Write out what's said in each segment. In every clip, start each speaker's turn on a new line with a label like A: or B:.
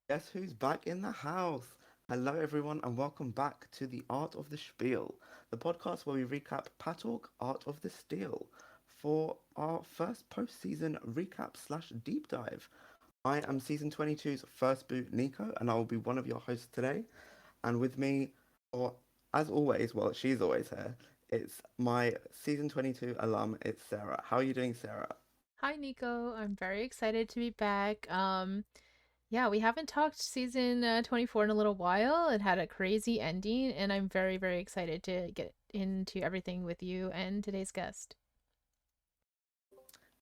A: Guess who's back in the house? Hello, everyone, and welcome back to the Art of the Spiel, the podcast where we recap PatORG Art of the Steel for our first post-season recap slash deep dive. I am season 22's first boot, Nico, and I will be one of your hosts today. And with me, or as always, well, she's always here. It's my season 22 alum. It's Sarah. How are you doing, Sarah?
B: Hi, Nico. I'm very excited to be back. Yeah, we haven't talked season 24 in a little while. It had a crazy ending, and I'm very, very excited to get into everything with you and today's guest.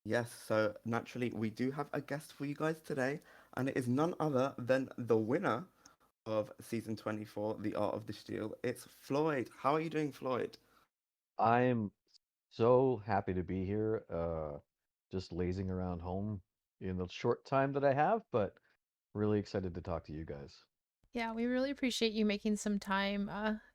A: Yes, so naturally, we do have a guest for you guys today, and it is none other than the winner of season 24, The Art of the Steal. It's Floyd. How are you doing, Floyd?
C: I'm so happy to be here, just lazing around home in the short time that I have, but really excited to talk to you guys.
B: Yeah, we really appreciate you making some time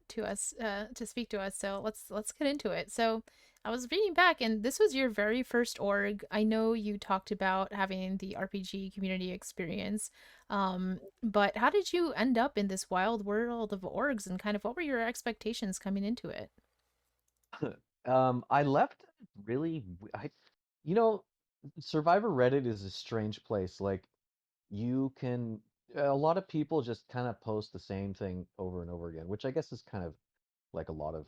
B: to us to speak to us. So let's get into it. So I was reading back, and this was your very first org. I know you talked about having the RPG community experience, but how did you end up in this wild world of orgs, and kind of what were your expectations coming into it?
C: I left really, you know, Survivor Reddit is a strange place. Like, you can, a lot of people just kind of post the same thing over and over again, which I guess is kind of like a lot of,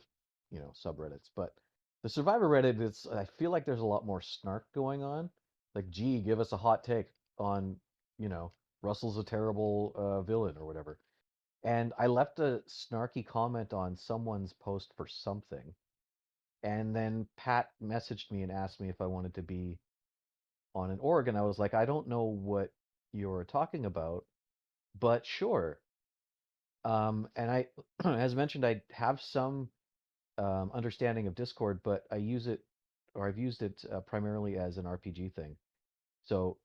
C: subreddits. But the Survivor Reddit, I feel like there's a lot more snark going on. Like, gee, give us a hot take on, you know, Russell's a terrible villain or whatever. And I left a snarky comment on someone's post for something. And then Pat messaged me and asked me if I wanted to be on an org. And I was like, I don't know what you're talking about, but sure. And I, as mentioned, I have some understanding of Discord, but I use it, or I've used it primarily as an RPG thing. So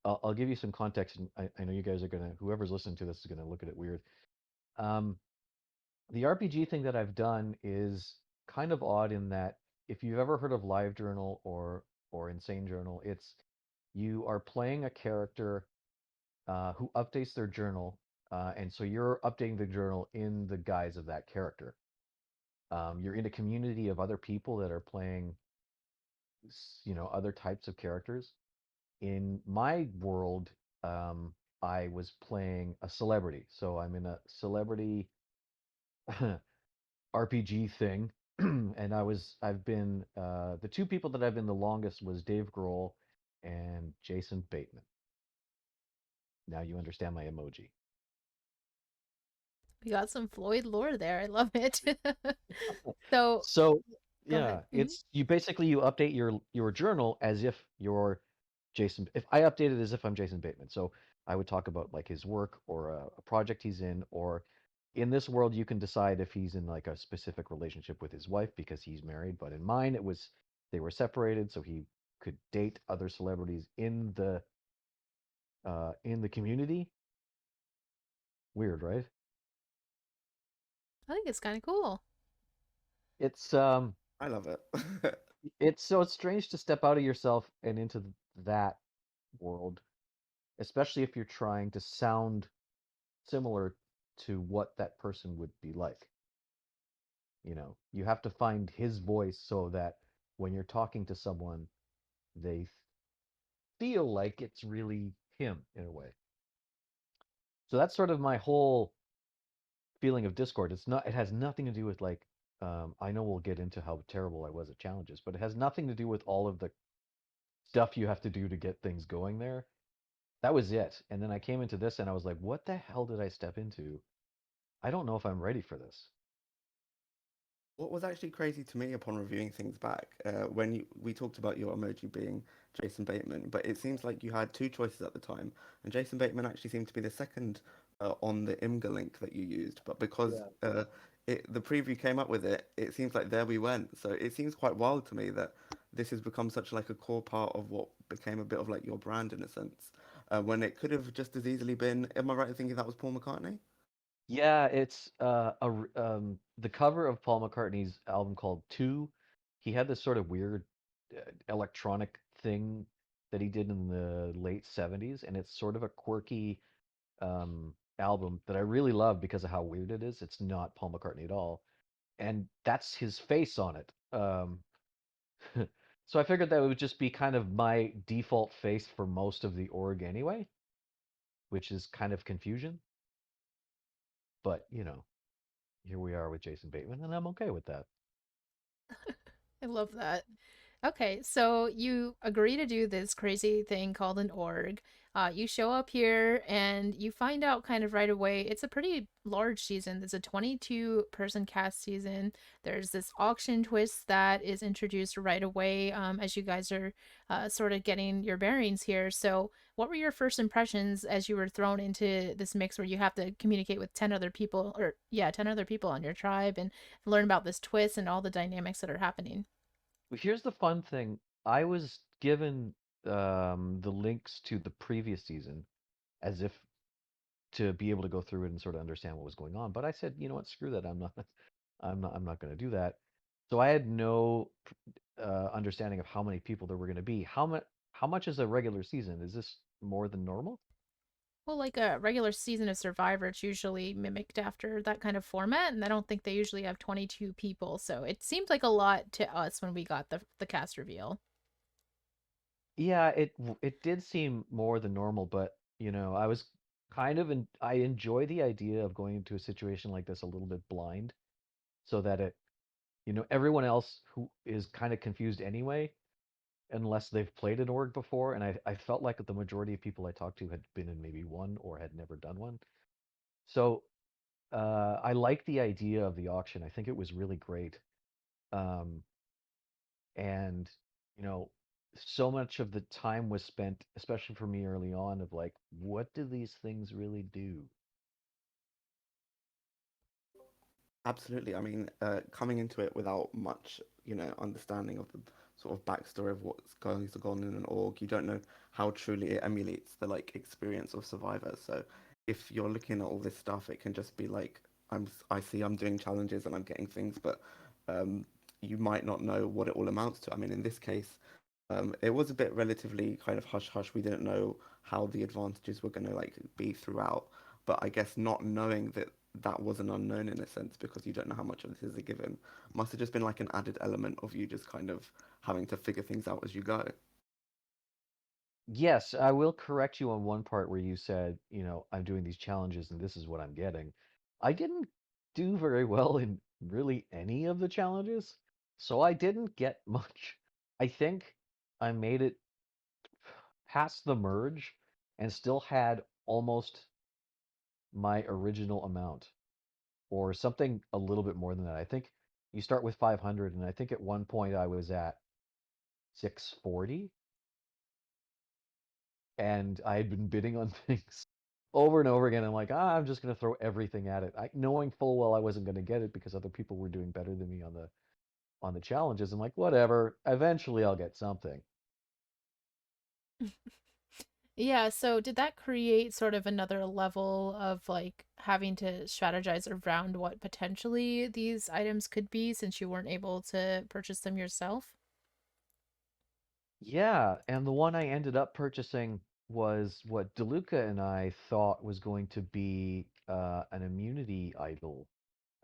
C: I'll give you some context, and I know you guys are gonna, whoever's listening to this is gonna look at it weird. Um, the RPG thing that I've done is kind of odd in that if you've ever heard of LiveJournal or Insane Journal, it's you are playing a character who updates their journal, and so you're updating the journal in the guise of that character. You're in a community of other people that are playing, other types of characters. In my world, I was playing a celebrity, so I'm in a celebrity RPG thing, and I've been the two people that I've been the longest was Dave Grohl and Jason Bateman. Now you understand my emoji.
B: We got some Floyd lore there. I love it. So
C: So
B: go ahead.
C: yeah, it's you update your journal as if you're Jason. If I update it as if I'm Jason Bateman, so I would talk about like his work or a project he's in, or in this world you can decide if he's in like a specific relationship with his wife because he's married. But in mine, it was they were separated, so he could date other celebrities in the community. Weird, right?
B: I think it's kind of cool.
C: It's
A: I love it.
C: it's strange to step out of yourself and into that world, especially if you're trying to sound similar to what that person would be like. You have to find his voice so that when you're talking to someone, they feel like it's really him in a way. So that's sort of my whole feeling of Discord. It has nothing to do with like, I know we'll get into how terrible I was at challenges, but it has nothing to do with all of the stuff you have to do to get things going there. That was it. And then I came into this and I was like, what the hell did I step into? I don't know if I'm ready for this.
A: What was actually crazy to me upon reviewing things back, when we talked about your emoji being Jason Bateman, but it seems like you had two choices at the time, and Jason Bateman actually seemed to be the second on the IMGA link that you used. But because the preview came up with it, it seems like there we went. So it seems quite wild to me that this has become such like a core part of what became a bit of like your brand in a sense, when it could have just as easily been. Am I right in thinking that was Paul McCartney?
C: Yeah, it's the cover of Paul McCartney's album called Two. He had this sort of weird electronic thing that he did in the late 70s, and it's sort of a quirky. album that I really love because of how weird it is. It's not Paul McCartney at all, and that's his face on it. So I figured that would just be kind of my default face for most of the org anyway, which is kind of confusion. But here we are with Jason Bateman, and I'm okay with that.
B: I love that. Okay, so you agree to do this crazy thing called an org. You show up here and you find out kind of right away. It's a pretty large season. There's a 22-person cast season. There's this auction twist that is introduced right away as you guys are sort of getting your bearings here. So, what were your first impressions as you were thrown into this mix where you have to communicate with 10 other people, or yeah, 10 other people on your tribe and learn about this twist and all the dynamics that are happening?
C: Well, here's the fun thing. I was given the links to the previous season as if to be able to go through it and sort of understand what was going on. But I said, you know what, screw that. I'm not going to do that. So I had no understanding of how many people there were going to be. How much is a regular season? Is this more than normal?
B: Well, like a regular season of Survivor, it's usually mimicked after that kind of format, and I don't think they usually have 22 people, so it seemed like a lot to us when we got the cast reveal.
C: Yeah, it did seem more than normal, but I was I enjoy the idea of going into a situation like this a little bit blind, so that everyone else who is kind of confused anyway, unless they've played an org before, and I felt like the majority of people I talked to had been in maybe one or had never done one. So I like the idea of the auction. I think it was really great. Um, and you know, so much of the time was spent, especially for me early on, of like, what do these things really do?
A: Absolutely. I mean, coming into it without much, understanding of the sort of backstory of what's going to go on in an org, you don't know how truly it emulates the like experience of Survivor. So if you're looking at all this stuff, it can just be like, I see I'm doing challenges and I'm getting things, but um, you might not know what it all amounts to. I mean, in this case, it was a bit relatively kind of hush hush. We didn't know how the advantages were going to like be throughout, but I guess not knowing that that was an unknown in a sense because you don't know how much of this is a given must have just been like an added element of you just kind of having to figure things out as you go.
C: Yes, I will correct you on one part where you said, I'm doing these challenges and this is what I'm getting. I didn't do very well in really any of the challenges, so I didn't get much. I think I made it past the merge and still had almost my original amount, or something a little bit more than that. I think you start with 500, and I think at one point I was at 640, and I had been bidding on things over and over again. I'm like, I'm just going to throw everything at it, knowing full well I wasn't going to get it because other people were doing better than me on the challenges. I'm like, whatever. Eventually, I'll get something.
B: Yeah, so did that create sort of another level of like having to strategize around what potentially these items could be since you weren't able to purchase them yourself?
C: Yeah, and the one I ended up purchasing was what DeLuca and I thought was going to be an immunity idol,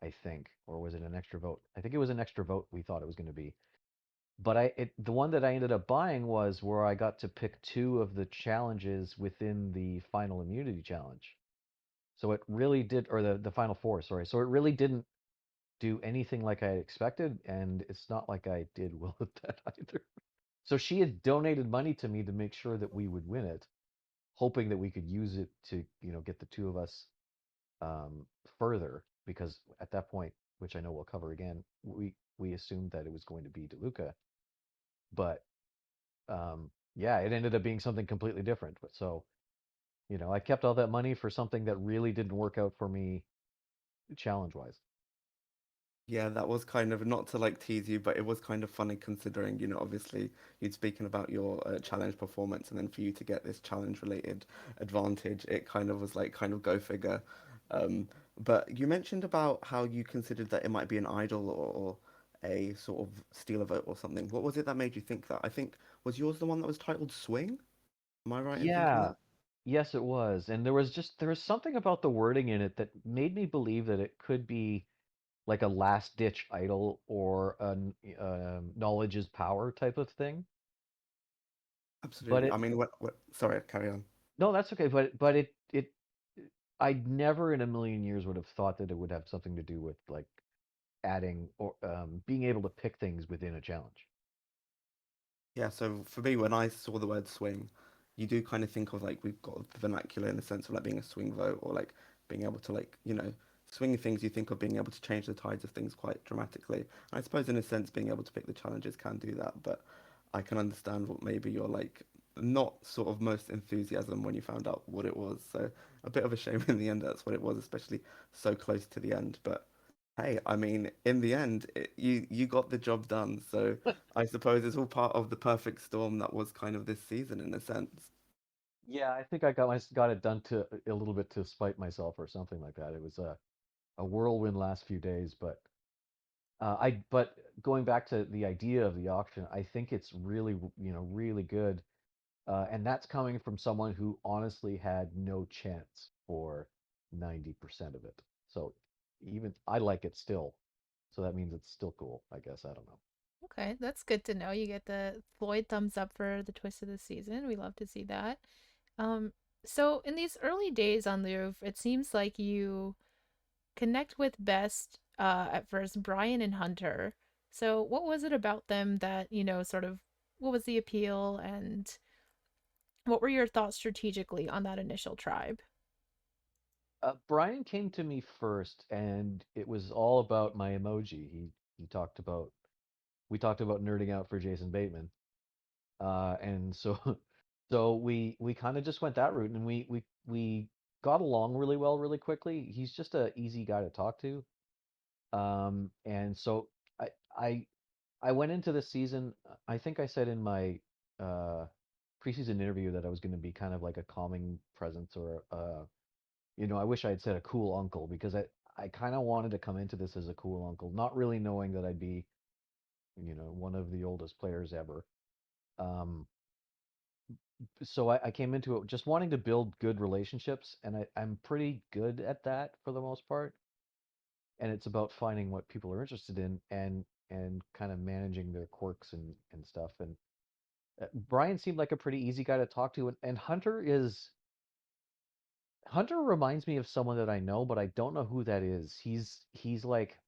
C: I think, or was it an extra vote? I think it was an extra vote we thought it was going to be. But the one that I ended up buying was where I got to pick two of the challenges within the final immunity challenge. So it really did, or the final four, sorry. So it really didn't do anything like I expected, and it's not like I did well at that either. So she had donated money to me to make sure that we would win it, hoping that we could use it to, get the two of us further. Because at that point, which I know we'll cover again, we assumed that it was going to be DeLuca, but yeah, it ended up being something completely different. But so, I kept all that money for something that really didn't work out for me challenge wise.
A: Yeah, that was kind of not to like tease you, but it was kind of funny considering, obviously you'd spoken about your challenge performance, and then for you to get this challenge related advantage, it kind of was like kind of go figure. Um, but you mentioned about how you considered that it might be an idol or a sort of steal a vote or something. What was it that made you think that? I think was yours the one that was titled Swing? Am I right in thinking
C: Yeah,
A: that?
C: Yes, it was. And there was something about the wording in it that made me believe that it could be like a last ditch idol or a knowledge is power type of thing. But
A: Absolutely.
C: it
A: I mean, sorry, carry on.
C: no, that's okay. But it I never in a million years would have thought that it would have something to do with like adding or being able to pick things within a challenge.
A: Yeah, so for me, when I saw the word swing, you do kind of think of like we've got the vernacular in the sense of like being a swing vote or like being able to like, swing things, you think of being able to change the tides of things quite dramatically. I suppose in a sense being able to pick the challenges can do that, but I can understand what maybe you're like not sort of most enthusiasm when you found out what it was. So a bit of a shame in the end that's what it was, especially so close to the end. But hey, I mean, in the end, you got the job done. So I suppose it's all part of the perfect storm that was kind of this season in a sense.
C: Yeah, I think got it done to a little bit to spite myself or something like that. It was a whirlwind last few days, but going back to the idea of the auction, I think it's really, really good. And that's coming from someone who honestly had no chance for 90% of it. So even I like it still. So that means it's still cool, I guess. I don't know.
B: Okay, that's good to know. You get the Floyd thumbs up for the twist of the season. We love to see that. Um, so in these early days on Louvre, it seems like you connect with best at first Brian and Hunter. So what was it about them that, sort of what was the appeal and what were your thoughts strategically on that initial tribe?
C: Brian came to me first, and it was all about my emoji. He talked about we talked about nerding out for Jason Bateman, and so we kind of just went that route, and we got along really well really quickly. He's just a easy guy to talk to, and so I I I went into this season. I think I said in my uh, preseason interview that I was going to be kind of like a calming presence or I wish I had said a cool uncle because I kind of wanted to come into this as a cool uncle, not really knowing that I'd be, one of the oldest players ever. Um, so I came into it just wanting to build good relationships, and I'm pretty good at that for the most part. And it's about finding what people are interested in and kind of managing their quirks and stuff. And Brian seemed like a pretty easy guy to talk to, and Hunter reminds me of someone that I know, but I don't know who that is. He's like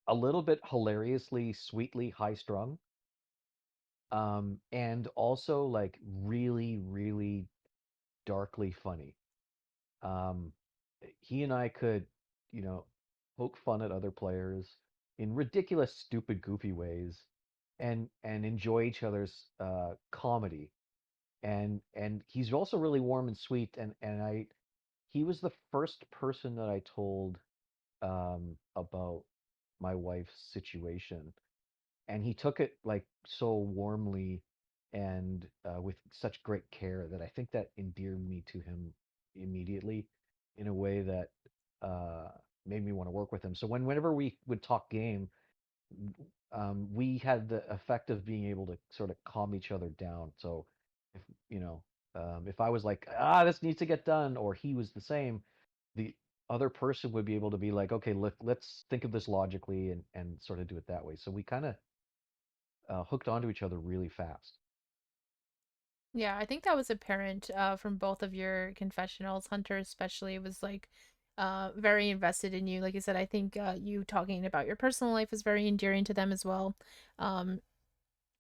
C: a little bit hilariously, sweetly high strung, and also like really, really darkly funny. Um, he and I could, you know, poke fun at other players in ridiculous, stupid, goofy ways, and enjoy each other's comedy. And he's also really warm and sweet. And he was the first person that I told about my wife's situation, and he took it like so warmly and with such great care that I think that endeared me to him immediately in a way that uh, made me want to work with him. So whenever we would talk game, we had the effect of being able to sort of calm each other down. So if if I was like, this needs to get done, or he was the same, the other person would be able to be like, okay, let's think of this logically and sort of do it that way. So we kind of hooked onto each other really fast.
B: Yeah, I think that was apparent from both of your confessionals. Hunter especially was like very invested in you. Like I said, I think you talking about your personal life is very endearing to them as well. Um,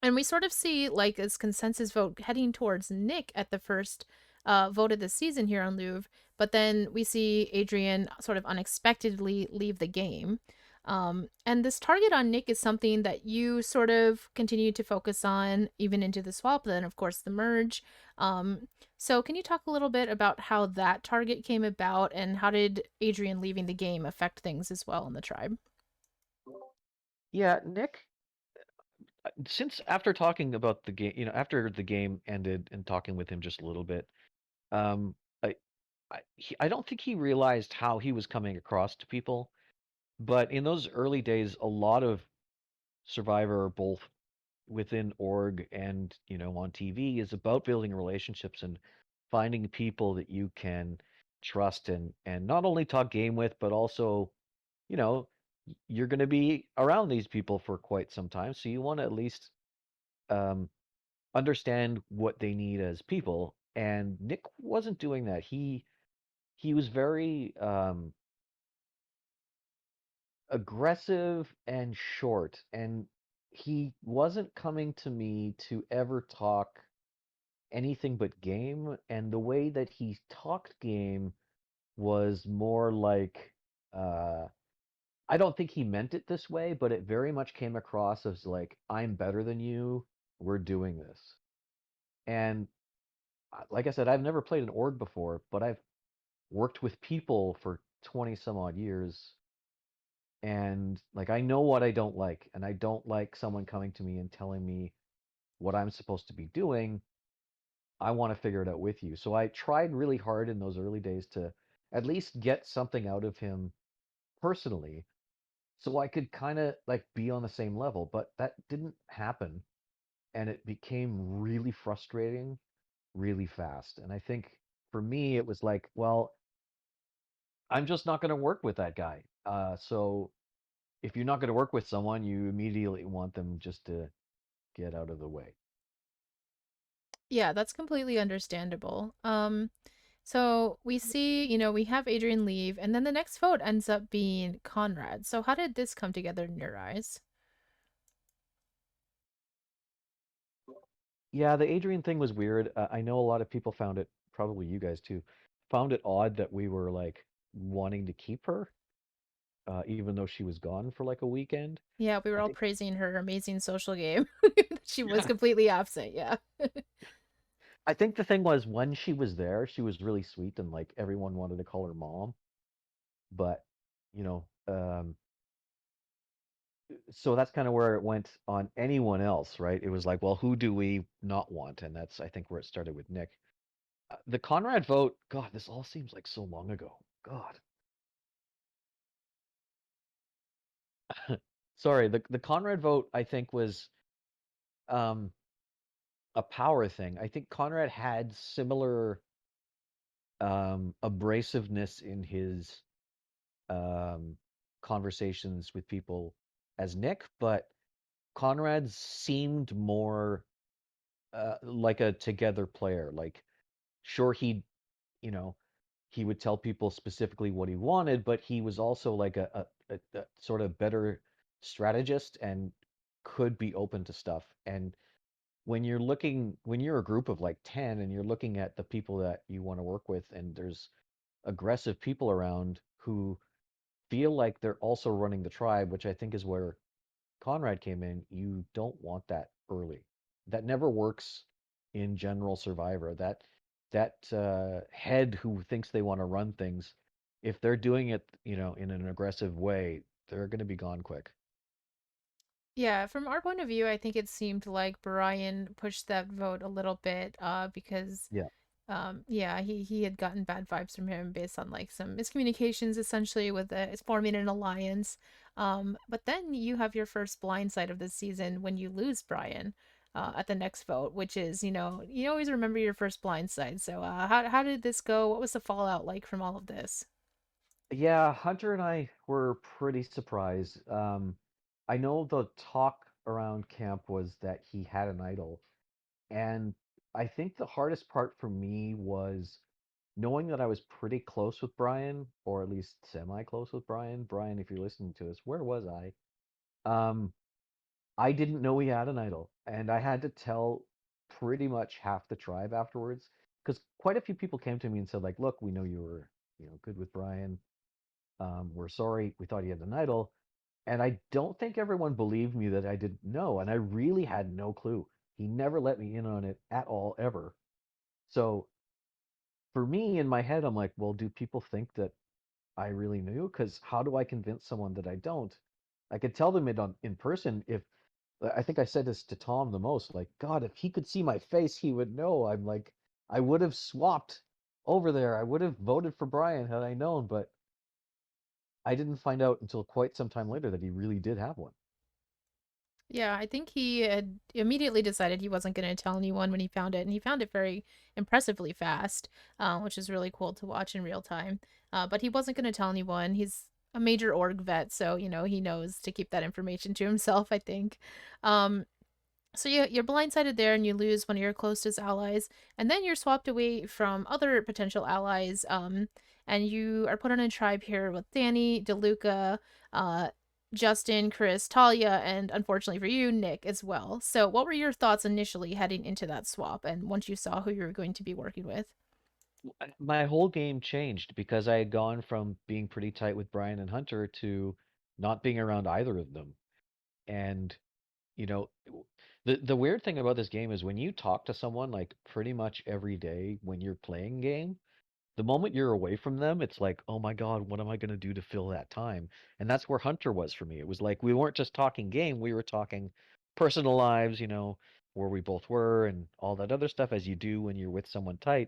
B: And we sort of see like this consensus vote heading towards Nick at the first vote of the season here on Louvre, but then we see Adrian sort of unexpectedly leave the game. And this target on Nick is something that you sort of continue to focus on even into the swap, then of course the merge. So can you talk a little bit about how that target came about and how did Adrian leaving the game affect things as well in the tribe?
C: Yeah, Nick, since after talking about the game, after the game ended and talking with him just a little bit, um, I I don't think he realized how he was coming across to people. But in those early days, a lot of Survivor, both within org and on TV, is about building relationships finding people that you can trust and not only talk game with, but also, you know, you're going to be around these people for quite some time, so you want to at least um, understand what they need as people. And Nick wasn't doing that. He was very aggressive and short, and he wasn't coming to me to ever talk anything but game. And the way that he talked game was more like, uh, I don't think he meant it this way, but it very much came across as like, I'm better than you. We're doing this. And like I said, I've never played an org before, but I've worked with people for 20 some odd years. And like, I know what I don't like. And I don't like someone coming to me and telling me what I'm supposed to be doing. I want to figure it out with you. So I tried really hard in those early days to at least get something out of him personally so I could kind of like be on the same level, but that didn't happen and it became really frustrating really fast. And I think for me it was like, well, I'm just not going to work with that guy. So if you're not going to work with someone, you immediately want them just to get out of the way.
B: Yeah, that's completely understandable. So we see, we have Adrian leave, and then the next vote ends up being Conrad. So how did this come together in your eyes?
C: Yeah, the Adrian thing was weird. I know a lot of people found it, probably you guys too, found it odd that we were like wanting to keep her, even though she was gone for like a weekend.
B: Yeah, we were
C: I
B: all
C: think,
B: praising her amazing social game. She was
C: yeah.
B: completely absent, yeah.
C: I think the thing was when she was there, she was really sweet and like everyone wanted to call her mom. But, you know, so that's kind of where it went on anyone else, right? It was like, well, who do we not want? And that's, I think, where it started with Nick. The Conrad vote, God, this all seems like so long ago. God. Sorry, the Conrad vote, I think, was um, a power thing. I think Conrad had similar abrasiveness in his um, conversations with people as Nick, but Conrad seemed more like a together player. Like, sure, you know, he would tell people specifically what he wanted, but he was also like a sort of better strategist and could be open to stuff. And when you're a group of like 10 and you're looking at the people that you want to work with, and there's aggressive people around who feel like they're also running the tribe, which I think is where Conrad came in, you don't want that early. That never works in general Survivor. That head who thinks they want to run things, if they're doing it, in an aggressive way, they're going to be gone quick.
B: Yeah, from our point of view, I think it seemed like Brian pushed that vote a little bit, because
C: Yeah.
B: yeah, he had gotten bad vibes from him based on like some miscommunications essentially with forming an alliance. But then you have your first blind side of the season when you lose Brian at the next vote, which is, you always remember your first blind side. So how did this go? What was the fallout like from all of this?
C: Yeah, Hunter and I were pretty surprised. I know the talk around camp was that he had an idol, and I think the hardest part for me was knowing that I was pretty close with Brian, or at least semi-close with Brian. Brian, if you're listening to us, where was I? Um, I didn't know he had an idol, and I had to tell pretty much half the tribe afterwards, because quite a few people came to me and said, like, look, we know you were, good with Brian. We're sorry, we thought he had an idol. And I don't think everyone believed me that I didn't know, and I really had no clue. He never let me in on it at all, ever. So for me, in my head, I'm like, well, do people think that I really knew? Because how do I convince someone that I don't? I could tell them it in person. If I think I said this to Tom the most, like, God, if he could see my face, he would know. I'm like, I would have swapped over there. I would have voted for Brian had I known, but I didn't find out until quite some time later that he really did have one.
B: Yeah, I think he had immediately decided he wasn't going to tell anyone when he found it, and he found it very impressively fast, which is really cool to watch in real time. But he wasn't going to tell anyone. He's a major org vet, so he knows to keep that information to himself, I think. Um, so you're blindsided there, and you lose one of your closest allies, and then you're swapped away from other potential allies. And you are put on a tribe here with Danny, DeLuca, uh, Justin, Chris, Talia, and unfortunately for you, Nick as well. So what were your thoughts initially heading into that swap, and once you saw who you were going to be working with?
C: My whole game changed because I had gone from being pretty tight with Brian and Hunter to not being around either of them. And, you know, the weird thing about this game is when you talk to someone like pretty much every day when you're playing game, the moment you're away from them, it's like, oh my God, what am I going to do to fill that time? And that's where Hunter was for me. It was like we weren't just talking game, we were talking personal lives, where we both were and all that other stuff as you do when you're with someone tight.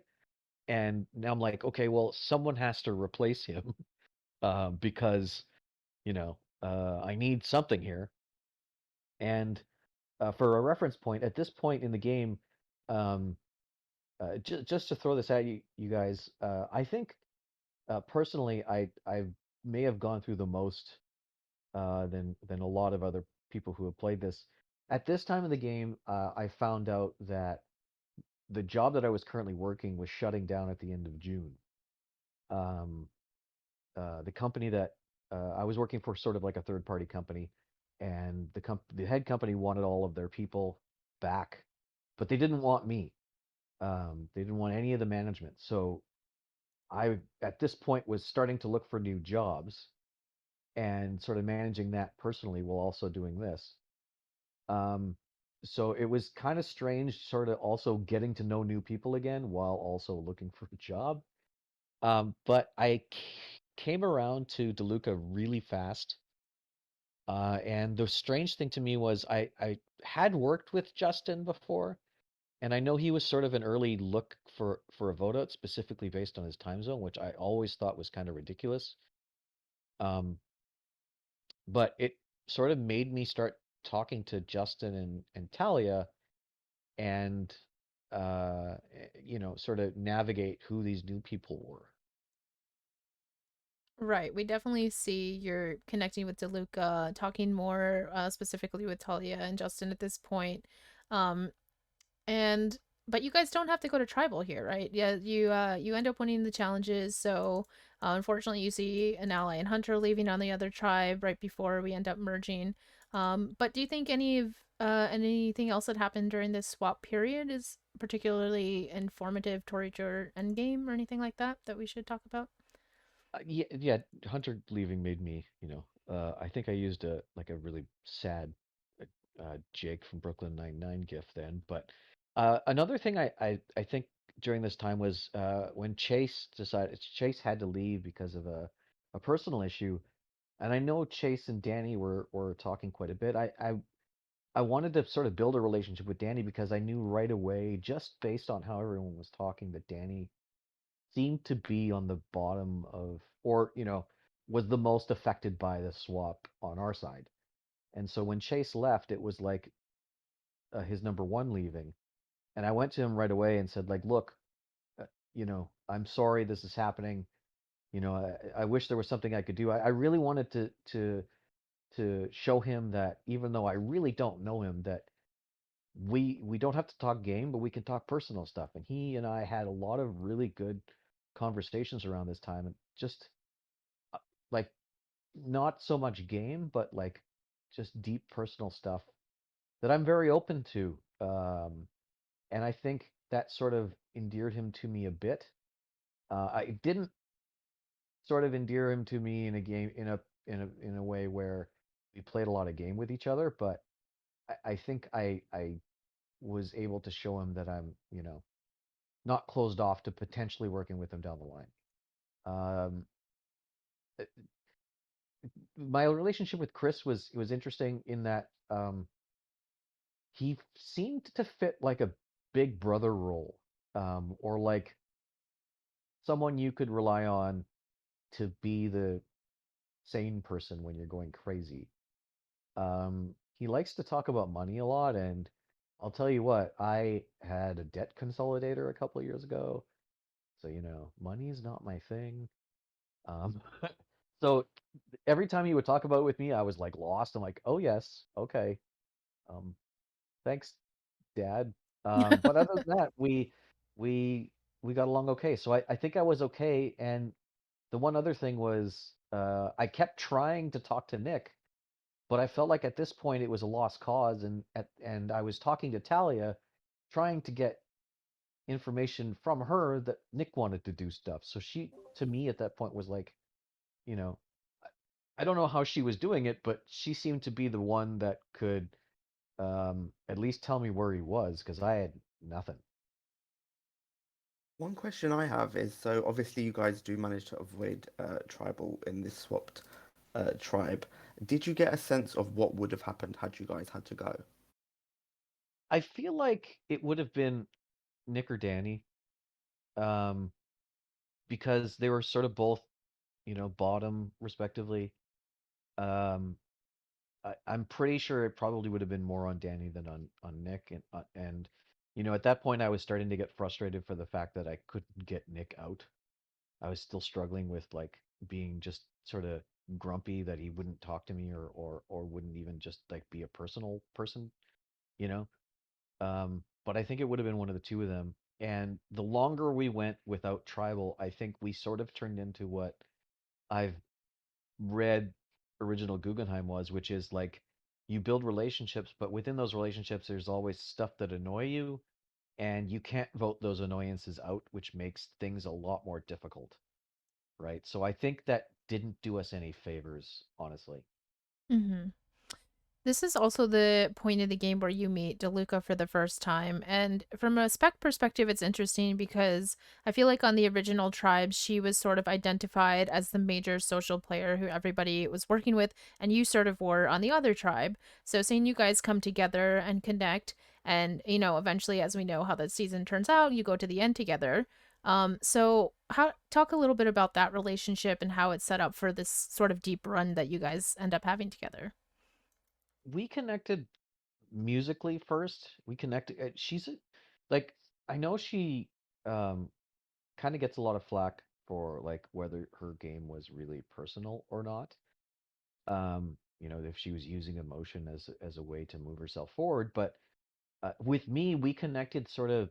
C: And now I'm like, okay, well, someone has to replace him because, I need something here. And for a reference point, at this point in the game, um, just to throw this at you guys, I think personally, I may have gone through the most than a lot of other people who have played this. At this time of the game, I found out that the job that I was currently working was shutting down at the end of June. Um, the company that I was working for, sort of like a third party company, and the head company wanted all of their people back, but they didn't want me. They didn't want any of the management. So I, at this point, was starting to look for new jobs and sort of managing that personally while also doing this. Um, so it was kind of strange, sort of also getting to know new people again while also looking for a job. But came around to DeLuca really fast. And the strange thing to me was I had worked with Justin before, and I know he was sort of an early look for a vote out, specifically based on his time zone, which I always thought was kind of ridiculous. Um, but it sort of made me start talking to Justin and Talia and sort of navigate who these new people were.
B: Right. We definitely see you're connecting with DeLuca, talking more specifically with Talia and Justin at this point. Um, and but you guys don't have to go to tribal here, right? Yeah, you end up winning the challenges. So unfortunately, you see an ally and Hunter leaving on the other tribe right before we end up merging. But do you think anything else that happened during this swap period is particularly informative towards your endgame or anything like that we should talk about?
C: Yeah, yeah, Hunter leaving made me, I think I used a really sad Jake from Brooklyn Nine-Nine gif then. But another thing I think during this time was when Chase had to leave because of a personal issue. And I know Chase and Danny were talking quite a bit. I wanted to sort of build a relationship with Danny because I knew right away, just based on how everyone was talking, that Danny seemed to be on the bottom of, or, was the most affected by the swap on our side. And so when Chase left, it was like his number one leaving. And I went to him right away and said, like, look, I'm sorry this is happening. I wish there was something I could do. I really wanted to show him that even though I really don't know him, that we don't have to talk game, but we can talk personal stuff. And he and I had a lot of really good conversations around this time, and just uh, like not so much game, but like just deep personal stuff that I'm very open to. And I think that sort of endeared him to me a bit. I didn't sort of endear him to me in a game in a way where we played a lot of game with each other, but I think I was able to show him that I'm, not closed off to potentially working with him down the line. Um, uh, my relationship with Chris was interesting in that he seemed to fit like a big brother role, or like someone you could rely on to be the sane person when you're going crazy. he likes to talk about money a lot, and I'll tell you what, I had a debt consolidator a couple of years ago, so money is not my thing. Um, so every time he would talk about it with me, I was like lost. I'm like, oh yes, okay, um, thanks, Dad. But other than that, we we got along okay. So I think I was okay. And the one other thing was I kept trying to talk to Nick, but I felt like at this point it was a lost cause, and I was talking to Talia, trying to get information from her that Nick wanted to do stuff. So she, to me, at that point was like, you know, I don't know how she was doing it, but she seemed to be the one that could at least tell me where he was because I had nothing.
A: One question I have is, so obviously you guys do manage to avoid tribal in this swapped tribe. Did you get a sense of what would have happened had you guys had to go?
C: I feel like it would have been Nick or Danny, um, because they were sort of both, bottom respectively. Um, I'm pretty sure it probably would have been more on Danny than on Nick, and at that point I was starting to get frustrated for the fact that I couldn't get Nick out. I was still struggling with like being just sort of grumpy that he wouldn't talk to me or wouldn't even just like be a personal person, you know. But I think it would have been one of the two of them. And the longer we went without tribal, I think we sort of turned into what I've read original Guggenheim was, which is like you build relationships, but within those relationships, there's always stuff that annoy you, and you can't vote those annoyances out, which makes things a lot more difficult, right? So I think that didn't do us any favors, honestly.
B: Hmm. This is also the point of the game where you meet DeLuca for the first time. And from a spec perspective, it's interesting because I feel like on the original Tribes, she was sort of identified as the major social player who everybody was working with, and you sort of were on the other tribe. So seeing you guys come together and connect, and eventually, as we know how the season turns out, you go to the end together. So how talk a little bit about that relationship and how it's set up for this sort of deep run that you guys end up having together.
C: We connected musically first. We connected. Like I know she um, kind of gets a lot of flack for like whether her game was really personal or not. If she was using emotion as a way to move herself forward. But with me, we connected sort of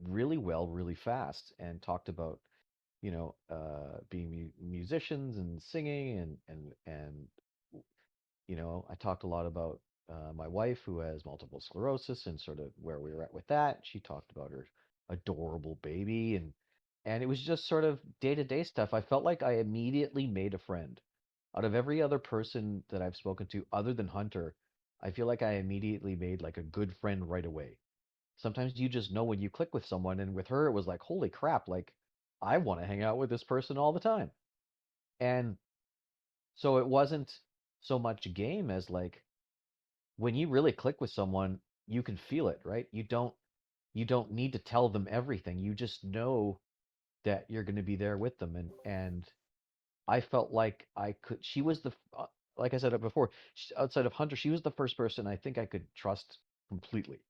C: really well, really fast, and talked about being musicians and singing and I talked a lot about my wife who has multiple sclerosis and sort of where we were at with that. She talked about her adorable baby and it was just sort of day-to-day stuff. I felt like I immediately made a friend. Out of every other person that I've spoken to other than Hunter, I feel like I immediately made like a good friend right away. Sometimes you just know when you click with someone, and with her it was like, holy crap, like I want to hang out with this person all the time. And so it wasn't so much a game as like when you really click with someone, you can feel it, right? You don't need to tell them everything. You just know that you're going to be there with them and I felt like I could she was like I said before, outside of Hunter, she was the first person I think I could trust completely.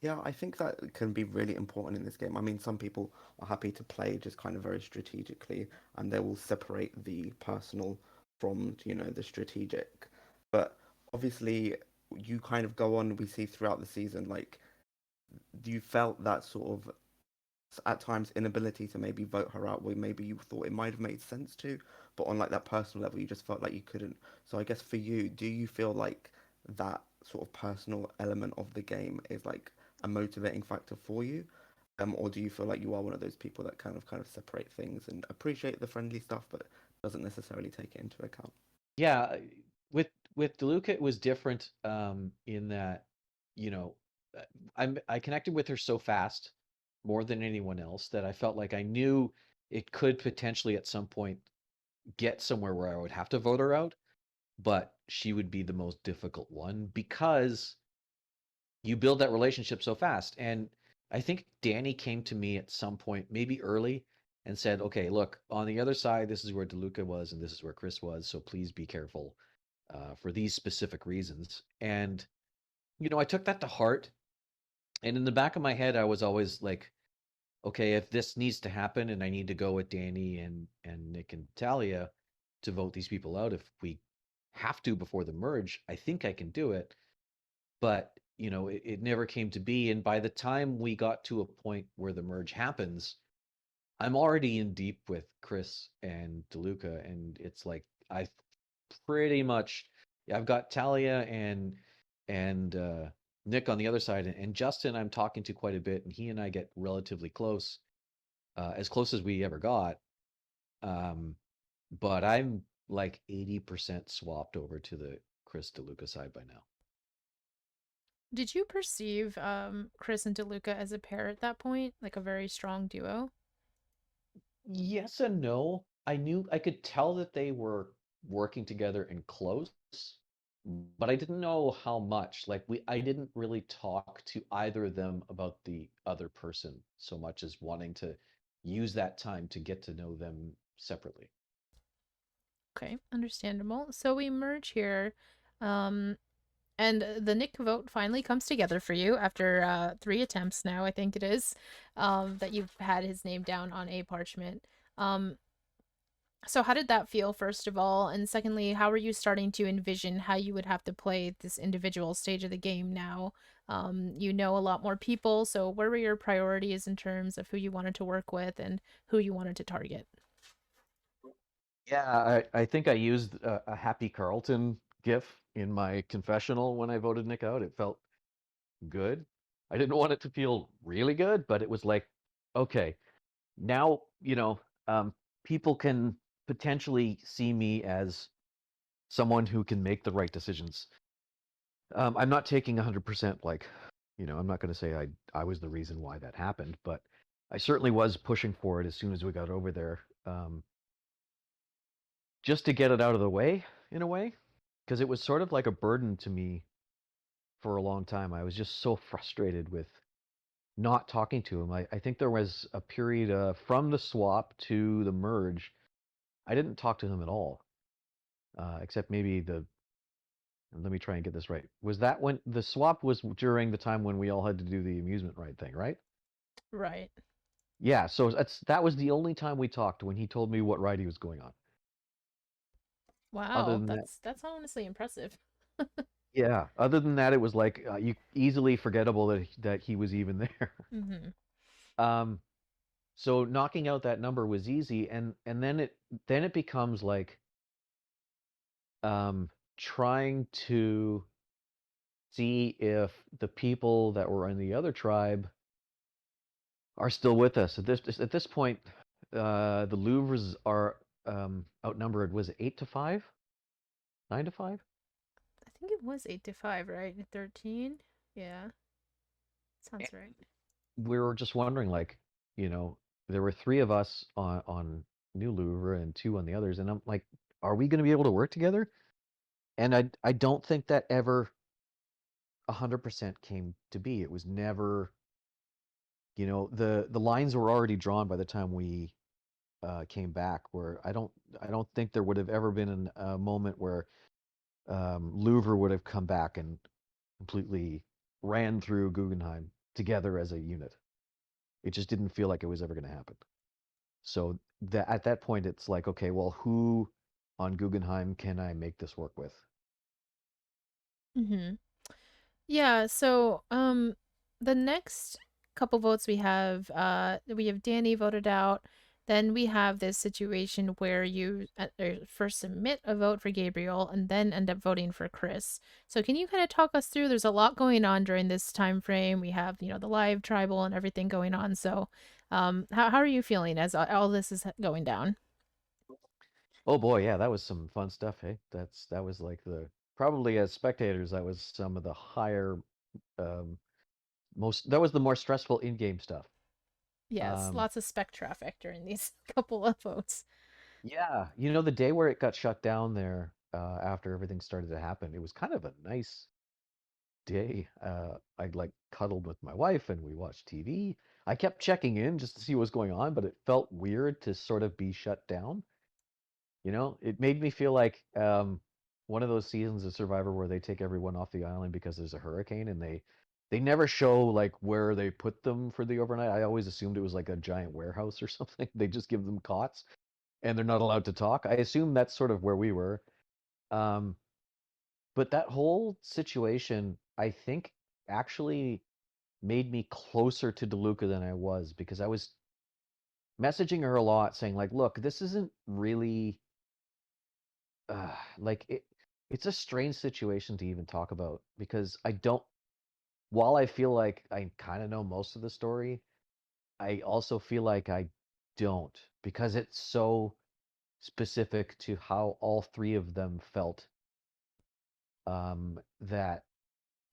A: Yeah, I think that can be really important in this game. I mean, some people are happy to play just kind of very strategically, and they will separate the personal from, the strategic. But obviously, you kind of go on, we see throughout the season, like, you felt that sort of, at times, inability to maybe vote her out where maybe you thought it might have made sense to, but on like that personal level, you just felt like you couldn't. So I guess for you, do you feel like that sort of personal element of the game is like a motivating factor for you? Or do you feel like you are one of those people that kind of separate things and appreciate the friendly stuff, but doesn't necessarily take it into account?
C: Yeah, with with DeLuca it was different in that you know uh, I connected with her so fast more than anyone else that I felt like I knew it could potentially at some point get somewhere where I would have to vote her out, but she would be the most difficult one because you build that relationship so fast. And I think Danny came to me at some point, maybe early, and said, "Okay, look, on the other side, this is where DeLuca was, and this is where Chris was. So please be careful." for these specific reasons. And I took that to heart. And in the back of my head, I was always like, okay, if this needs to happen, and I need to go with Danny and Nick and Talia to vote these people out, if we have to before the merge, I think I can do it. But it never came to be. And by the time we got to a point where the merge happens, I'm already in deep with Chris and DeLuca, and it's like I pretty much I've got Talia and Nick on the other side, and Justin I'm talking to quite a bit, and he and I get relatively as close as we ever got. Um, but I'm like 80% swapped over to the Chris DeLuca side by now.
B: Did you perceive Chris and DeLuca as a pair at that point, like a very strong duo?
C: Yes and no. I could tell that they were working together and close, but I didn't know how much. Like I didn't really talk to either of them about the other person so much as wanting to use that time to get to know them separately.
B: Okay, understandable. So we merge here. Um, and the Nick vote finally comes together for you after 3 attempts now, I think it is, that you've had his name down on a parchment. Um, so how did that feel, first of all? And secondly, how are you starting to envision how you would have to play this individual stage of the game now? You know a lot more people, so where were your priorities in terms of who you wanted to work with and who you wanted to target?
C: Yeah, I think I used a Happy Carlton gif in my confessional when I voted Nick out. It felt good. I didn't want it to feel really good, but it was like, okay, now, people can potentially see me as someone who can make the right decisions. I'm not taking 100%, like, I'm not going to say I was the reason why that happened, but I certainly was pushing for it as soon as we got over there, just to get it out of the way, in a way, because it was sort of like a burden to me for a long time. I was just so frustrated with not talking to him. I think there was a period from the swap to the merge, I didn't talk to him at all, except maybe let me try and get this right. Was that when the swap was during the time when we all had to do the amusement ride thing, right?
B: Right.
C: Yeah, so that was the only time we talked when he told me what ride he was going on. Other
B: Wow,
C: than that,
B: that's honestly impressive.
C: yeah, other than that, it was like you easily forgettable that he was even there.
B: Mm-hmm.
C: Um, so knocking out that number was easy, and then it becomes like um, trying to see if the people that were in the other tribe are still with us. At this point, the Louvres are outnumbered. Was it 8-5, 9-5?
B: I think it was 8 to 5, right? 13? Yeah,
C: And
B: sounds right.
C: we were just wondering, like, you know, there were three of us on New Louvre and two on the others, and I'm like, are we going to be able to work together? And I don't think that ever 100% came to be. It was never, the lines were already drawn by the time we came back. Where I don't think there would have ever been a moment where Louvre would have come back and completely ran through Guggenheim together as a unit. It just didn't feel like it was ever going to happen. So that at that point, it's like, okay, well, who on Guggenheim can I make this work with?
B: Mm-hmm. Yeah, so the next couple votes we have Danny voted out. Then we have this situation where you first submit a vote for Gabriel and then end up voting for Chris. So can you kind of talk us through? There's a lot going on during this time frame. We have, the live tribal and everything going on. So how are you feeling as all this is going down?
C: Oh boy, yeah, that was some fun stuff. Hey, that was like the probably as spectators, that was some of the higher, um, most that was the more stressful in-game stuff.
B: Yes,
C: Um,
B: lots of spec traffic during these couple of votes.
C: yeah, the day where it got shut down there, after everything started to happen, it was kind of a nice day. I like cuddled with my wife and we watched TV. I kept checking in just to see what was going on, but it felt weird to sort of be shut down. It made me feel like one of those seasons of Survivor where they take everyone off the island because there's a hurricane, and they never show like where they put them for the overnight. I always assumed it was like a giant warehouse or something. They just give them cots and they're not allowed to talk. I assume that's sort of where we were. Um, but that whole situation, I think, actually made me closer to DeLuca than I was, because I was messaging her a lot saying like, look, this isn't really like it's a strange situation to even talk about, because I don't, while I feel like I kind of know most of the story, I also feel like I don't, because it's so specific to how all three of them felt, that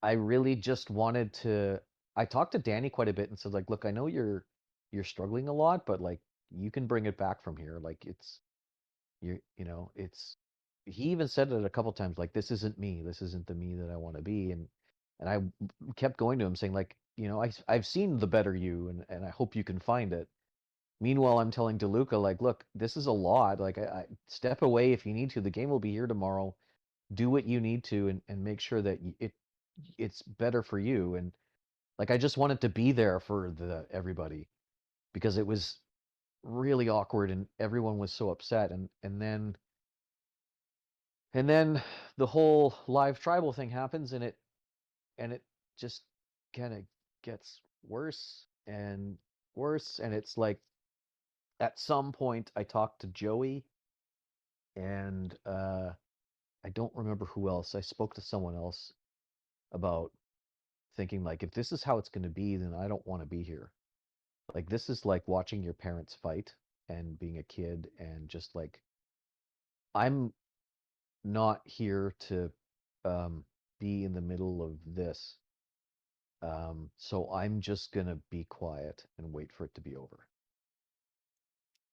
C: I really just wanted to. I talked to Danny quite a bit and said like, look, I know you're struggling a lot, but like you can bring it back from here. Like it's it's. He even said it a couple times, like this isn't me. This isn't the me that I want to be. And I kept going to him saying like, I've seen the better you, and I hope you can find it. Meanwhile, I'm telling DeLuca like, look, this is a lot. Like I step away if you need to. The game will be here tomorrow. Do what you need to, and make sure that it's better for you. And like I just wanted to be there for the everybody, because it was really awkward and everyone was so upset. And then the whole live tribal thing happens, and it just kind of gets worse and worse. And it's like at some point I talked to Joey, and I don't remember who else. I spoke to someone else about thinking like, if this is how it's going to be, then I don't want to be here. Like this is like watching your parents fight and being a kid, and just like, I'm not here to be in the middle of this. So I'm just gonna be quiet and wait for it to be over.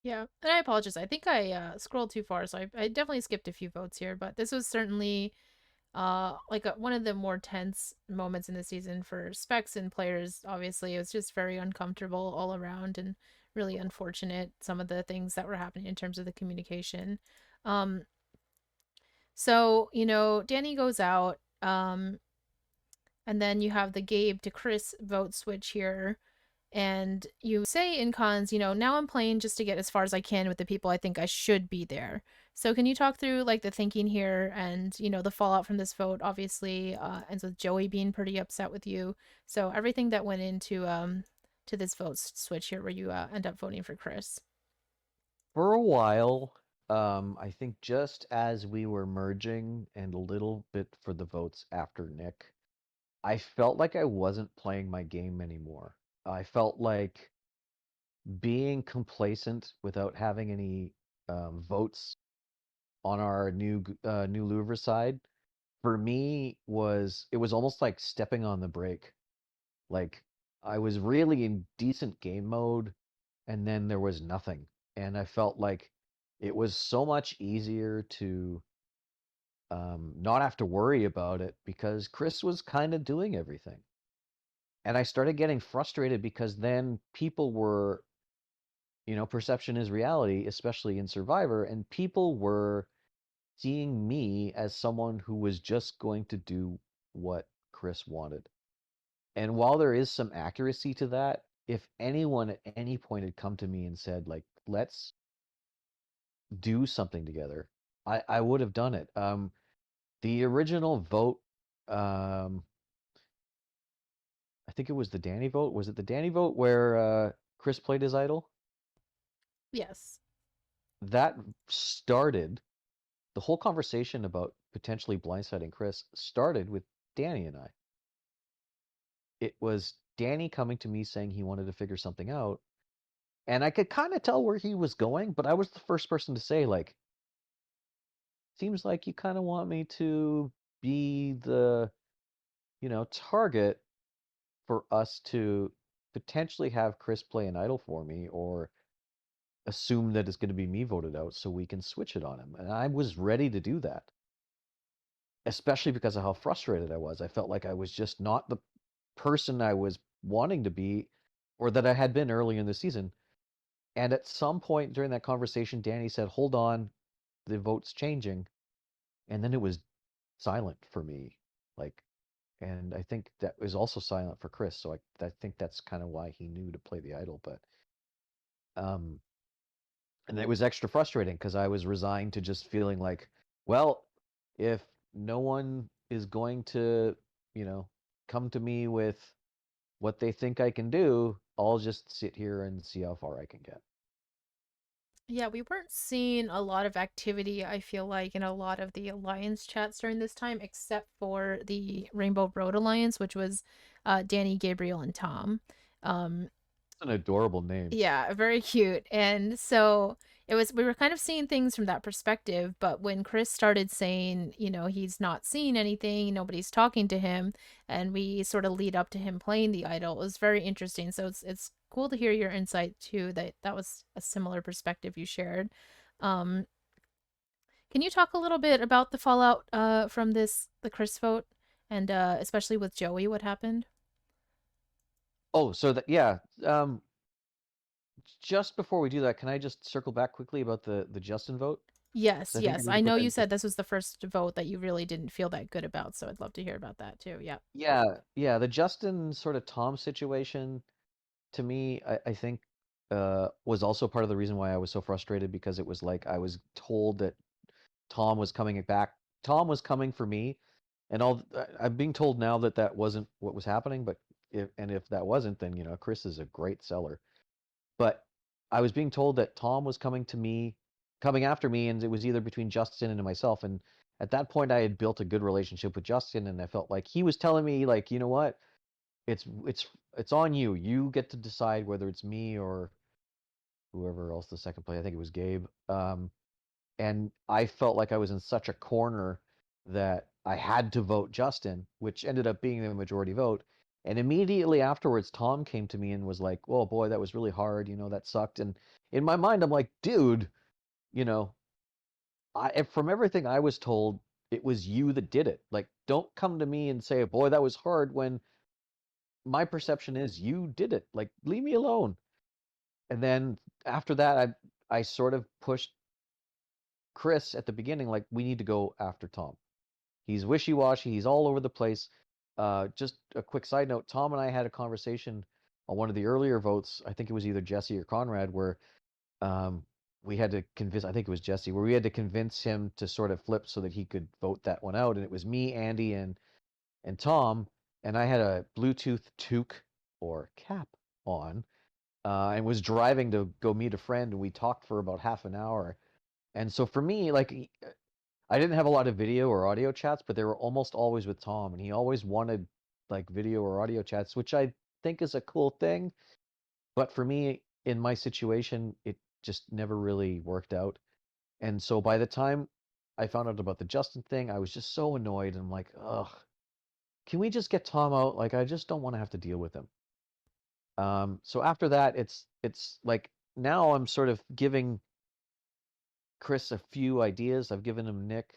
B: Yeah, and I apologize. I think I scrolled too far, so I definitely skipped a few votes here. But this was certainly one of the more tense moments in the season for specs and players. Obviously, it was just very uncomfortable all around and really unfortunate, some of the things that were happening in terms of the communication. Um, so Danny goes out, and then you have the Gabe to Chris vote switch here. And you say in cons, now I'm playing just to get as far as I can with the people I think I should be there. So can you talk through like the thinking here and the fallout from this vote? Obviously, ends with Joey being pretty upset with you. So everything that went into to this vote switch here, where you end up voting for Chris.
C: For a while, I think just as we were merging and a little bit for the votes after Nick, I felt like I wasn't playing my game anymore. I felt like being complacent without having any votes on our New Louvre side, for me, was almost like stepping on the brake. Like I was really in decent game mode, and then there was nothing. And I felt like it was so much easier to not have to worry about it, because Chris was kind of doing everything. And I started getting frustrated because then people were, perception is reality, especially in Survivor, and people were seeing me as someone who was just going to do what Chris wanted. And while there is some accuracy to that, if anyone at any point had come to me and said, like, let's do something together, I would have done it. The original vote, um, I think it was the Danny vote. Was it the Danny vote where Chris played his idol?
B: Yes.
C: That started the whole conversation about potentially blindsiding Chris started with Danny and I. It was Danny coming to me saying he wanted to figure something out, and I could kind of tell where he was going, but I was the first person to say, like, seems like you kind of want me to be the, target for us to potentially have Chris play an idol for me, or assume that it's going to be me voted out so we can switch it on him. And I was ready to do that, especially because of how frustrated I was. I felt like I was just not the person I was wanting to be, or that I had been early in the season. And at some point during that conversation, Danny said, hold on, the vote's changing. and then it was silent for me. Like, and I think that was also silent for Chris. So I think that's kind of why he knew to play the idol. But um, and it was extra frustrating because I was resigned to just feeling like, well, if no one is going to, you know, come to me with what they think I can do, I'll just sit here and see how far I can get.
B: Yeah, we weren't seeing a lot of activity, I feel like, in a lot of the Alliance chats during this time, except for the Rainbow Road Alliance, which was Danny, Gabriel, and Tom. Um,
C: It's an adorable name.
B: yeah, very cute. And so we were kind of seeing things from that perspective, but when Chris started saying, he's not seeing anything, nobody's talking to him, and we sort of lead up to him playing the idol, it was very interesting. So it's cool to hear your insight too, that was a similar perspective you shared. Um can you talk a little bit about the fallout from the Chris vote, and especially with Joey, what happened?
C: Oh, so that yeah. Just before we do that, can I just circle back quickly about the Justin vote?
B: Yes,
C: Because I think I
B: yes.
C: need
B: I
C: to put
B: know
C: that
B: you
C: in.
B: said this was the first vote that you really didn't feel that good about, so I'd love to hear about that too. Yeah.
C: Yeah, yeah. The Justin sort of Tom situation to me, I think, was also part of the reason why I was so frustrated because it was like I was told that Tom was coming back. Tom was coming for me, and I'm being told now that that wasn't what was happening. But if that wasn't, then Chris is a great seller. But I was being told that Tom was coming to me, coming after me, and it was either between Justin and myself. And at that point, I had built a good relationship with Justin, and I felt like he was telling me, like, you know what, it's it's it's on you. You get to decide whether it's me or whoever else the second play. I think it was Gabe. And I felt like I was in such a corner that I had to vote Justin, which ended up being the majority vote. And immediately afterwards, Tom came to me and was like, "Oh boy, that was really hard. That sucked." And in my mind, I'm like, "Dude, you know, from everything I was told, it was you that did it. Like, don't come to me and say, 'Boy, that was hard,' when my perception is you did it. Like, leave me alone." And then after that, I sort of pushed Chris at the beginning, like, we need to go after Tom. He's wishy-washy. He's all over the place. Just a quick side note: Tom and I had a conversation on one of the earlier votes. I think it was either Jesse or Conrad, where um, we had to convince. I think it was Jesse, where we had to convince him to sort of flip so that he could vote that one out. And it was me, Andy, and Tom, and I had a Bluetooth toque or cap on, and was driving to go meet a friend. And we talked for about half an hour. And so for me, like, I didn't have a lot of video or audio chats, but they were almost always with Tom, and he always wanted like video or audio chats, which I think is a cool thing. But for me, in my situation, it just never really worked out. And so by the time I found out about the Justin thing, I was just so annoyed. And I'm like, ugh, can we just get Tom out? Like, I just don't want to have to deal with him. So after that, it's like now I'm sort of giving Chris a few ideas. I've given him Nick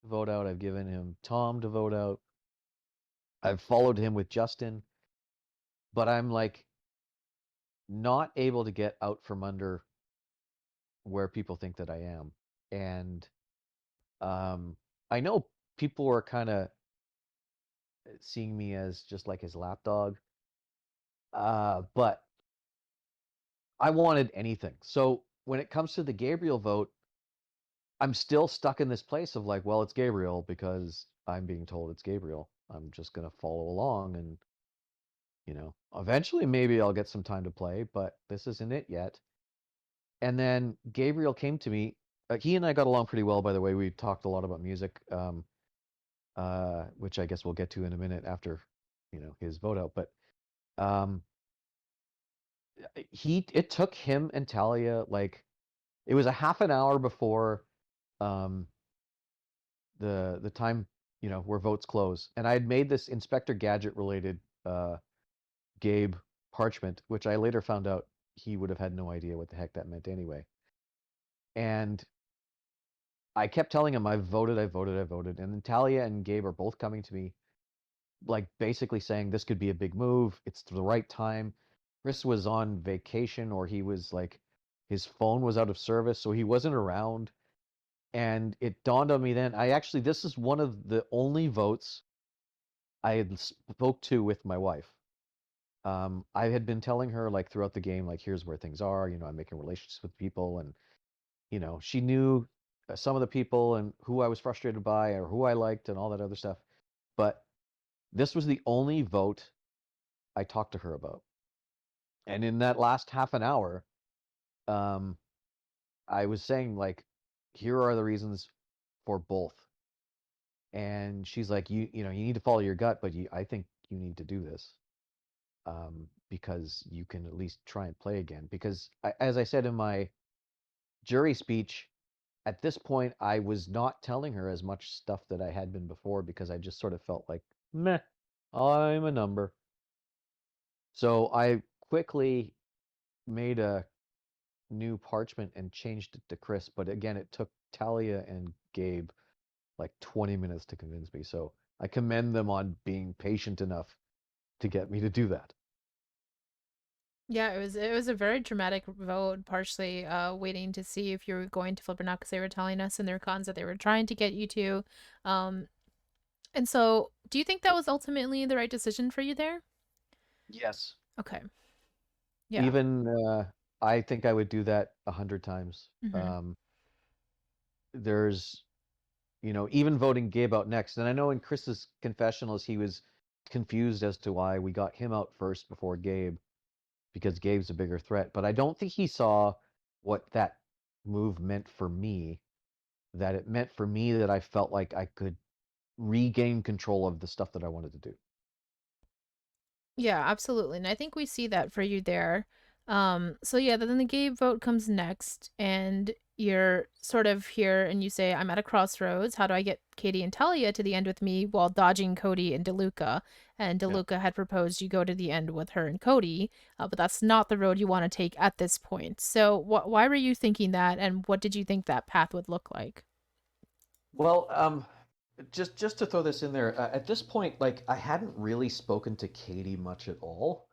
C: to vote out. I've given him Tom to vote out. I've followed him with Justin, but I'm like not able to get out from under where people think that I am. And um, I know people are kind of seeing me as just like his lapdog, but I wanted anything. So when it comes to the Gabriel vote, I'm still stuck in this place of like, well, it's Gabriel because I'm being told it's Gabriel. I'm just going to follow along and, eventually maybe I'll get some time to play, but this isn't it yet. And then Gabriel came to me. He and I got along pretty well, by the way. We talked a lot about music, which I guess we'll get to in a minute after, his vote out. But um, it took him and Talia like it was a half an hour before um, the time where votes close, and I had made this Inspector Gadget related Gabe parchment, which I later found out he would have had no idea what the heck that meant anyway. And I kept telling him, I voted, I voted, I voted. And then Talia and Gabe are both coming to me, like basically saying this could be a big move. It's the right time. Chris was on vacation, or he was like, his phone was out of service, so he wasn't around. And it dawned on me then, this is one of the only votes I had spoke to with my wife. I had been telling her like throughout the game, like, here's where things are, I'm making relationships with people, and she knew some of the people and who I was frustrated by or who I liked and all that other stuff. But this was the only vote I talked to her about. And in that last half an hour, um, I was saying like, here are the reasons for both. And she's like, you need to follow your gut, but I think you need to do this, because you can at least try and play again. Because as I said in my jury speech, at this point, I was not telling her as much stuff that I had been before because I just sort of felt like, meh, I'm a number. So I quickly made a new parchment and changed it to Chris. But again, it took Talia and Gabe like 20 minutes to convince me. So I commend them on being patient enough to get me to do that.
B: Yeah, it was a very dramatic vote, partially waiting to see if you were going to flip or not because they were telling us in their cons that they were trying to get you to. Um, and so do you think that was ultimately the right decision for you there?
C: Yes.
B: Okay. Yeah.
C: Even I think I would do that 100 times.
B: Hmm.
C: There's, even voting Gabe out next. And I know in Chris's confessionals, he was confused as to why we got him out first before Gabe, because Gabe's a bigger threat. But I don't think he saw what that move meant for me, that it meant for me that I felt like I could regain control of the stuff that I wanted to do.
B: Yeah, absolutely. And I think we see that for you there. So yeah, then the gay vote comes next, and you're sort of here and you say, I'm at a crossroads. How do I get Katie and Talia to the end with me while dodging Cody and DeLuca? And
C: Yeah.
B: DeLuca had proposed you go to the end with her and Cody, but that's not the road you want to take at this point. So why were you thinking that, and what did you think that path would look like?
C: Well, just to throw this in there, at this point, like I hadn't really spoken to Katie much at all.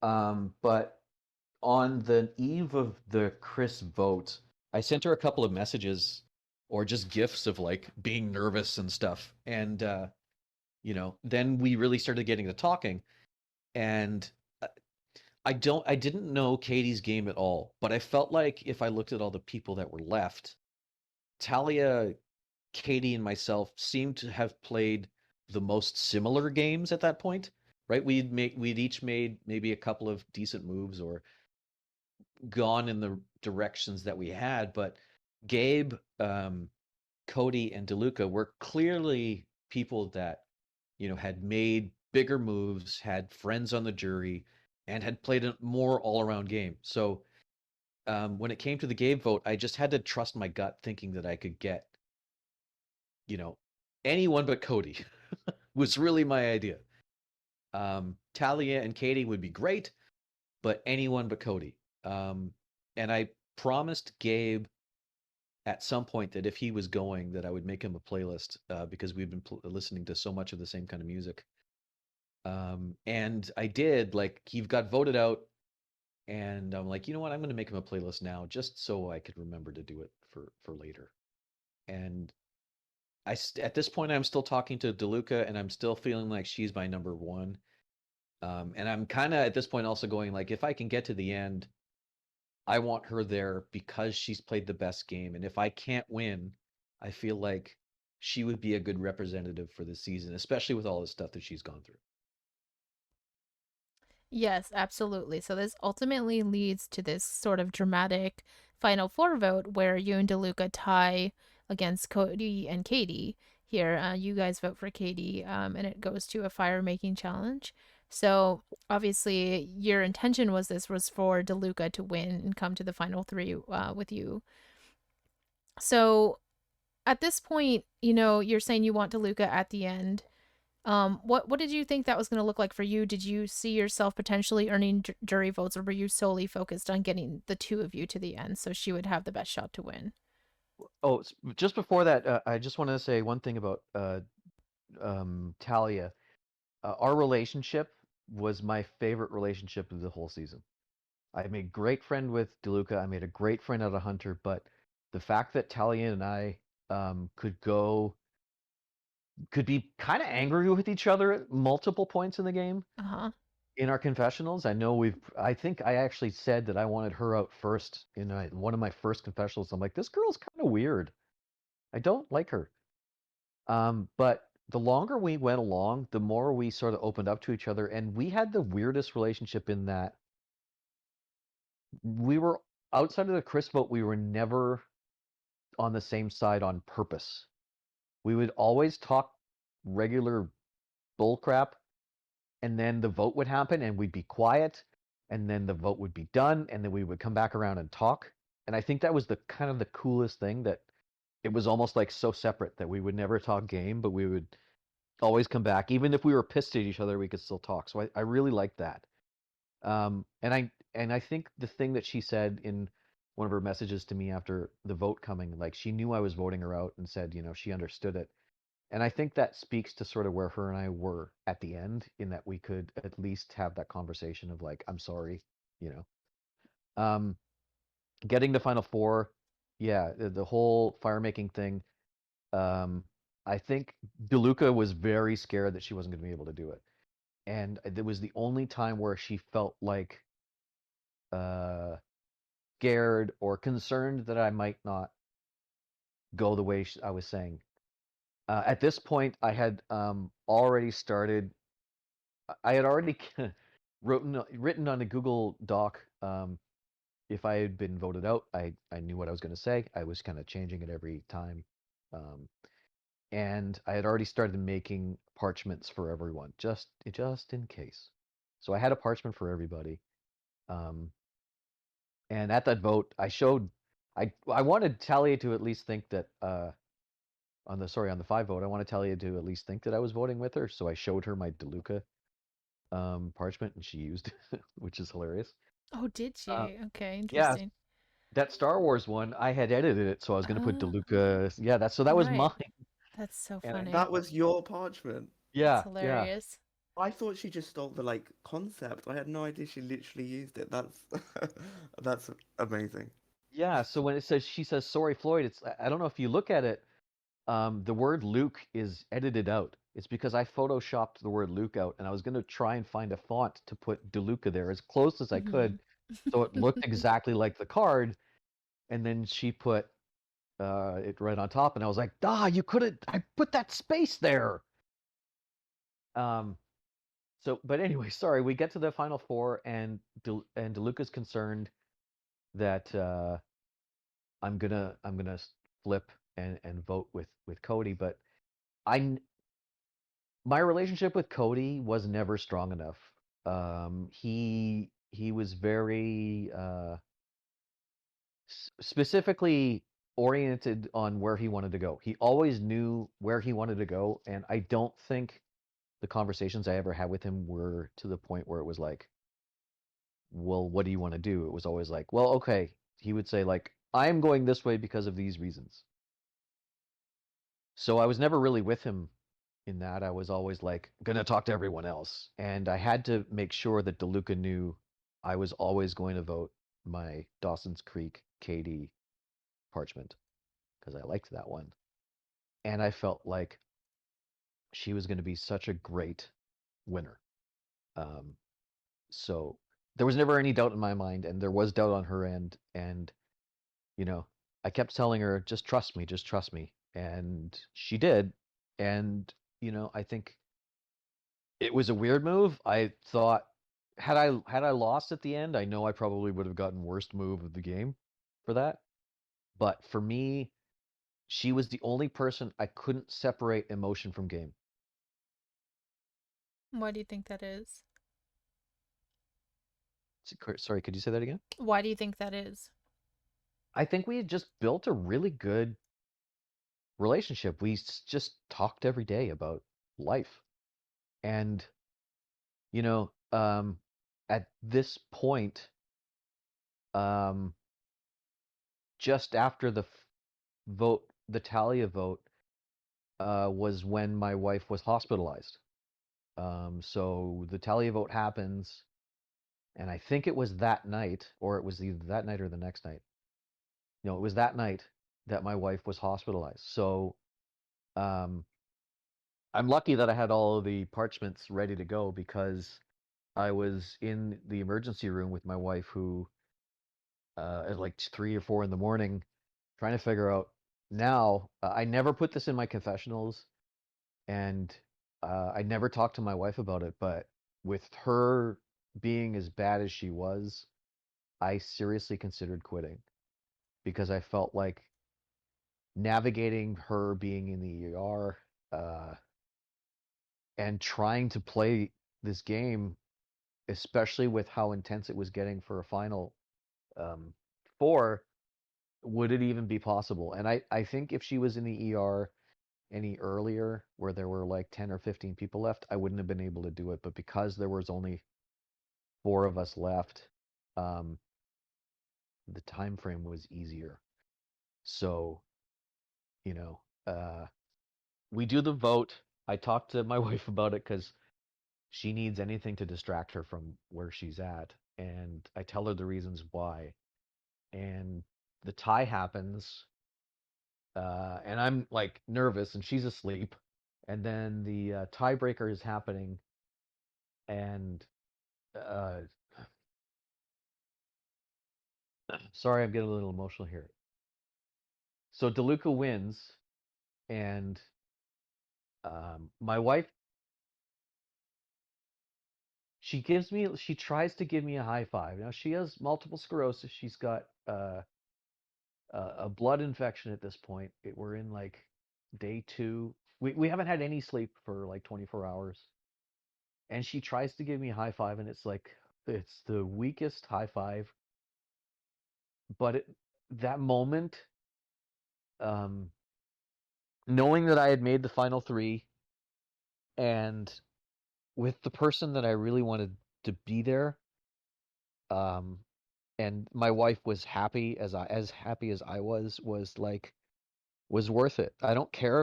C: But on the eve of the Chris vote, I sent her a couple of messages or just gifs of like being nervous and stuff. And then we really started getting to talking. And I didn't know Katie's game at all, but I felt like if I looked at all the people that were left, Talia, Katie, and myself seemed to have played the most similar games at that point, right? We'd each made maybe a couple of decent moves or gone in the directions that we had, but Gabe, Cody, and DeLuca were clearly people that had made bigger moves, had friends on the jury, and had played a more all-around game. So when it came to the Gabe vote, I just had to trust my gut, thinking that I could get you know anyone but Cody was really my idea. Talia and Katie would be great, but anyone but Cody. And I promised Gabe at some point that if he was going, that I would make him a playlist, because we've been listening to so much of the same kind of music. And I did. Like, he got voted out, and I'm like, you know what? I'm going to make him a playlist now, just so I could remember to do it for later. And at this point, I'm still talking to DeLuca, and I'm still feeling like she's my number one. And I'm kind of at this point also going like, if I can get to the end, I want her there because she's played the best game. And if I can't win, I feel like she would be a good representative for the season, especially with all the stuff that she's gone through.
B: Yes, absolutely. So this ultimately leads to this sort of dramatic final four vote where you and DeLuca tie against Cody and Katie. Here, you guys vote for Katie, and it goes to a fire making challenge. So obviously, your intention was for DeLuca to win and come to the final three with you. So at this point, you're saying you want DeLuca at the end. What did you think that was going to look like for you? Did you see yourself potentially earning jury votes, or were you solely focused on getting the two of you to the end so she would have the best shot to win?
C: Oh, just before that, I just wanted to say one thing about Talia. Our relationship was my favorite relationship of the whole season. I made a great friend with DeLuca. I made a great friend out of Hunter, but the fact that Talia and I could be kind of angry with each other at multiple points in the game.
B: Uh-huh.
C: In our confessionals, I think I actually said that I wanted her out first in one of my first confessionals. I'm like, this girl's kind of weird. I don't like her. But the longer we went along, the more we sort of opened up to each other, and we had the weirdest relationship in that we were outside of the Chris vote, we were never on the same side on purpose. We would always talk regular bull crap, and then the vote would happen and we'd be quiet, and then the vote would be done, and then we would come back around and talk. And I think that was the kind of the coolest thing, that it was almost like so separate that we would never talk game, but we would always come back. Even if we were pissed at each other, we could still talk. So I really liked that. And I think the thing that she said in one of her messages to me after the vote coming, like she knew I was voting her out and said, she understood it. And I think that speaks to sort of where her and I were at the end, in that we could at least have that conversation of like, I'm sorry, you know. Getting to Final Four, yeah, the whole fire making thing. I think DeLuca was very scared that she wasn't going to be able to do it, and it was the only time where she felt like uh, scared or concerned that I might not go the way I was saying. At this point, I had already started. I had already written on a Google Doc. If I had been voted out, I knew what I was going to say. I was kind of changing it every time. Um, and I had already started making parchments for everyone, just in case. So I had a parchment for everybody. Um, and at that vote, I wanted Talia to at least think that on the 5 vote, I wanted Talia to at least think that I was voting with her. So I showed her my DeLuca parchment, and she used it, which is hilarious.
B: Oh, did
C: Uh,
B: you? Okay,
C: yeah,
B: interesting.
C: that Star Wars one, I had edited it, so I was going to put
B: Oh,
C: DeLuca. Yeah, that was
B: right.
C: mine.
B: That's so
C: And
B: funny.
A: That was your parchment.
B: That's
C: yeah, yeah.
B: hilarious.
A: I thought she just stole the like concept. I had no idea she literally used it. That's that's amazing.
C: Yeah, so when she says sorry Floyd, I don't know if you look at it, the word Luke is edited out. It's because I photoshopped the word Luke out, and I was going to try and find a font to put DeLuca there as close as I could,
B: Hmm.
C: so it looked exactly like the card. And then she put it right on top, and I was like, you couldn't. I put that space there. Um, but anyway, sorry. We get to the final four, and DeLuca's concerned that I'm gonna flip and vote with Cody, but I my relationship with Cody was never strong enough. He was very specifically oriented on where he wanted to go. He always knew where he wanted to go, and I don't think the conversations I ever had with him were to the point where it was like, well, what do you want to do? It was always like, well, okay. He would say like, I'm going this way because of these reasons. So I was never really with him in that. I was always like, gonna talk to everyone else. And I had to make sure that DeLuca knew I was always going to vote my Dawson's Creek Katie parchment, because I liked that one. And I felt like she was going to be such a great winner. Um, so there was never any doubt in my mind, and there was doubt on her end. And, you know, I kept telling her, just trust me. And she did. And, I think it was a weird move. I thought, had I lost at the end, I know I probably would have gotten worst move of the game for that. But for me, she was the only person I couldn't separate emotion from game.
B: Why do you think that is?
C: Sorry, could you say that again?
B: Why do you think that is?
C: I think we had just built a really good relationship. We just talked every day about life. And, you know, um, at this point, um, just after the Talia vote, was when my wife was hospitalized. So the Talia vote happens, and I think it was that night, or it was either that night or the next night. No, it was that night. that my wife was hospitalized. So um, I'm lucky that I had all of the parchments ready to go because I was in the emergency room with my wife, who at like 3 or 4 in the morning, trying to figure out. Now, I never put this in my confessionals, and I never talked to my wife about it, but with her being as bad as she was, I seriously considered quitting because I felt like navigating her being in the ER, and trying to play this game, especially with how intense it was getting for a final um, four, would it even be possible? And I think if she was in the ER any earlier, where there were like 10 or 15 people left, I wouldn't have been able to do it. But because there was only 4 of us left, um, the time frame was easier. So, you know, we do the vote. I talked to my wife about it because she needs anything to distract her from where she's at. And I tell her the reasons why. And the tie happens, and I'm like nervous, and she's asleep. And then the tiebreaker is happening, and uh, sorry, I'm getting a little emotional here. So DeLuca wins, and my wife, she tries to give me a high five. Now she has multiple sclerosis. She's got a blood infection at this point. We're in like day 2. We haven't had any sleep for like 24 hours. And she tries to give me a high five, and it's the weakest high five. But that moment, um, knowing that I had made the final 3, and with the person that I really wanted to be there, um, and my wife was happy as happy as I was like, was worth it. I don't care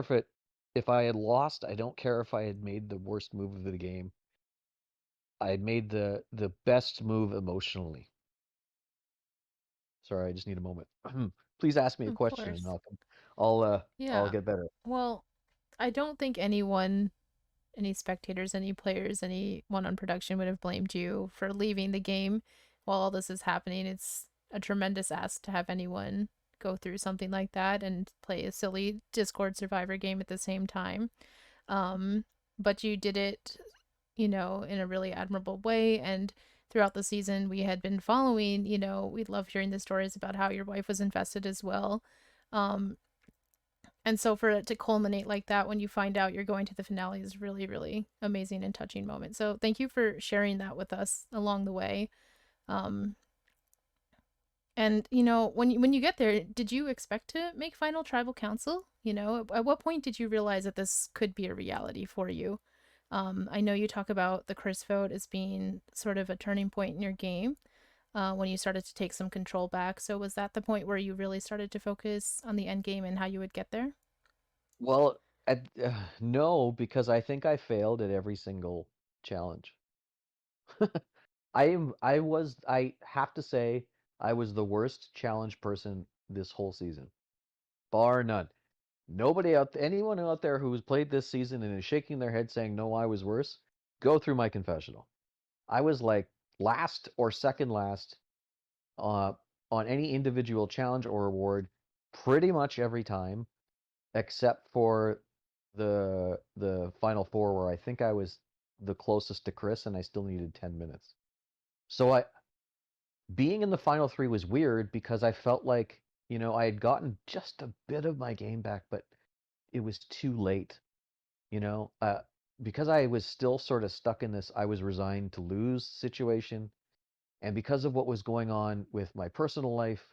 C: if I had lost. I don't care if I had made the worst move of the game. I had made the best move emotionally. Sorry, I just need a moment. Please ask me a
B: Of
C: question, and
B: course.
C: I'll
B: Yeah.
C: get better.
B: Well, I don't think anyone, any spectators, any players, anyone on production would have blamed you for leaving the game while all this is happening. It's a tremendous ask to have anyone go through something like that and play a silly Discord Survivor game at the same time. Um, but you did it, in a really admirable way. And throughout the season, we had been following, we love hearing the stories about how your wife was invested as well. Um, and so for it to culminate like that when you find out you're going to the finale is really, really amazing and touching moment. So thank you for sharing that with us along the way. Um, and when you get there, did you expect to make final tribal council? At what point did you realize that this could be a reality for you? I know you talk about the Chris vote as being sort of a turning point in your game, when you started to take some control back. So was that the point where you really started to focus on the end game and how you would get there?
C: Well, no, because I think I failed at every single challenge. I have to say, I was the worst challenge person this whole season, bar none. Anyone out there who's played this season and is shaking their head saying, no, I was worse, go through my confessional. I was like last or second last uh, on any individual challenge or award pretty much every time, except for the final 4, where I think I was the closest to Chris and I still needed 10 minutes. So I being in the final 3 was weird because I felt like, I had gotten just a bit of my game back, but it was too late, you know? Because I was still sort of stuck in this I was resigned to lose situation, and because of what was going on with my personal life,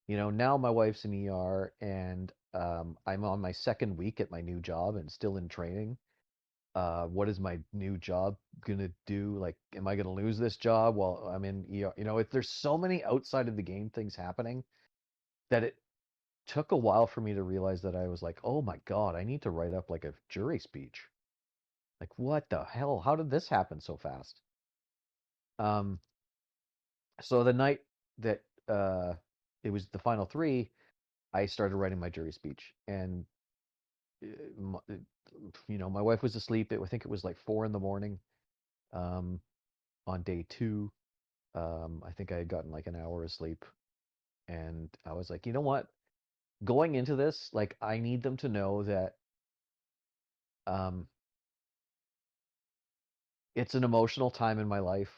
C: now my wife's in ER, and I'm on my second week at my new job and still in training. What is my new job gonna do? Like, am I gonna lose this job while I'm in ER? There's so many outside of the game things happening that it took a while for me to realize that I was like, oh my God, I need to write up like a jury speech. Like, what the hell? How did this happen so fast? Um, so the night that it was the final 3, I started writing my jury speech, and uh, my wife was asleep. I think it was like 4 in the morning um, on day two. I think I had gotten like an hour of sleep, and I was like, you know what? Going into this, like, I need them to know that um, it's an emotional time in my life.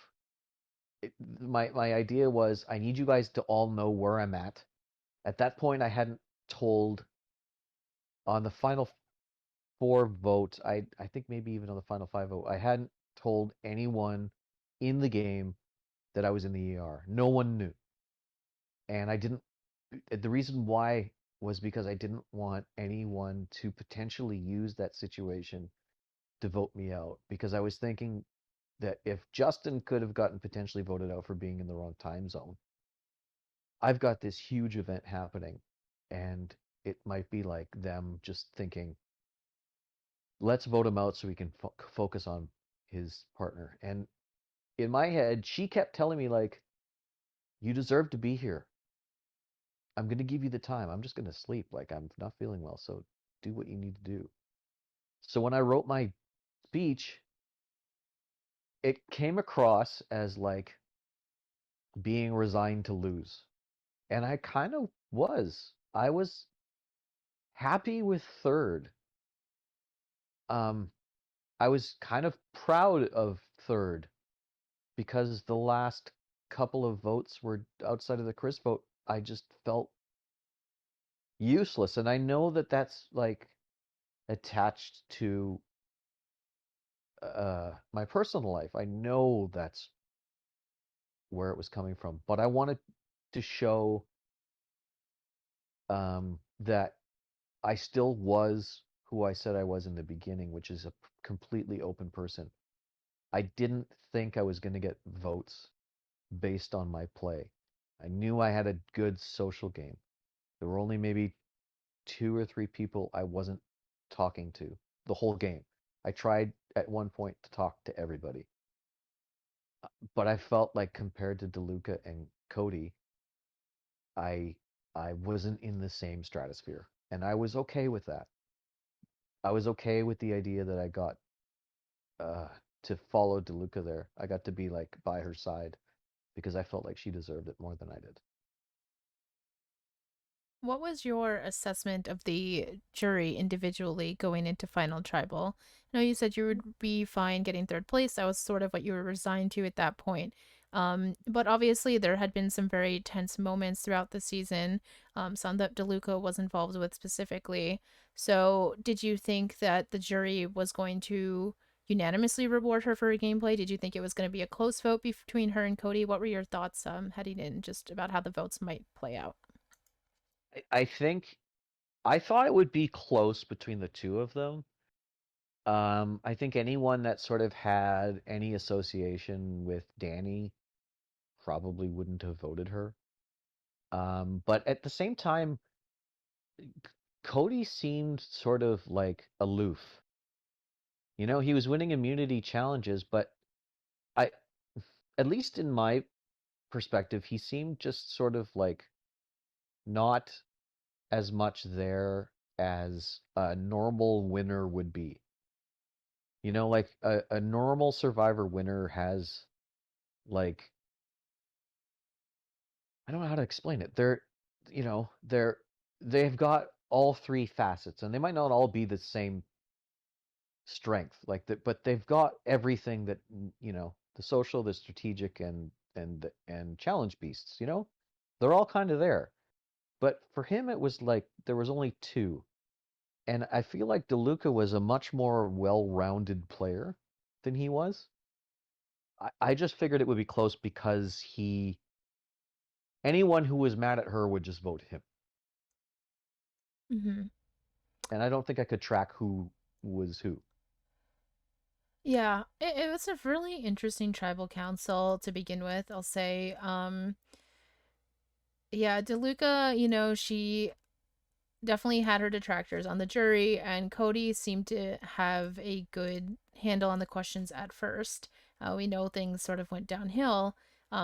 C: My idea was I need you guys to all know where I'm at. At that point, I hadn't told on the final four votes. I think maybe even on the final five vote, I hadn't told anyone in the game that I was in the ER. No one knew, and I didn't. The reason why was because I didn't want anyone to potentially use that situation to vote me out. Because I was thinking that if Justin could have gotten potentially voted out for being in the wrong time zone, I've got this huge event happening, and it might be like them just thinking, let's vote him out so we can focus on his partner. And in my head, she kept telling me, like, you deserve to be here. I'm going to give you the time. I'm just going to sleep. Like, I'm not feeling well. So do what you need to do. So when I wrote my speech, it came across as like being resigned to lose. And I kind of was. I was happy with third. Um, I was kind of proud of third because the last couple of votes were outside of the Chris vote. I just felt useless. And I know that that's like attached to my personal life. I know that's where it was coming from, but I wanted to show that I still was who I said I was in the beginning, which is a completely open person. I didn't think I was going to get votes based on my play. I knew I had a good social game. There were only maybe two or three people I wasn't talking to the whole game. I tried at one point to talk to everybody, but I felt like compared to DeLuca and Cody, I I wasn't in the same stratosphere, and I was okay with that. I was okay with the idea that I got uh, to follow DeLuca there. I got to be like by her side because I felt like she deserved it more than I did.
B: What was your assessment of the jury individually going into final tribal? I know you said you would be fine getting third place. That was sort of what you were resigned to at that point. But obviously, there had been some very tense moments throughout the season, some that DeLuca was involved with specifically. So, did you think that the jury was going to unanimously reward her for her gameplay? Did you think it was going to be a close vote between her and Cody? What were your thoughts heading in just about how the votes might play out?
C: I think I thought it would be close between the two of them. I think anyone that sort of had any association with Danny probably wouldn't have voted her. But at the same time, Cody seemed sort of like aloof. He was winning immunity challenges, but I, at least in my perspective, he seemed just sort of like not as much there as a normal winner would be. Like a normal Survivor winner has like I don't know how to explain it. They've got all three facets, and they might not all be the same strength, like that, but they've got everything that the social, the strategic, and challenge beasts. They're all kind of there. But for him, it was like there was only two, and I feel like DeLuca was a much more well-rounded player than he was. I just figured it would be close because anyone who was mad at her would just vote him.
B: Hmm.
C: And I don't think I could track who was who.
B: Yeah, it was a really interesting tribal council to begin with, I'll say. Yeah, DeLuca, she definitely had her detractors on the jury, and Cody seemed to have a good handle on the questions at first. We know things sort of went downhill.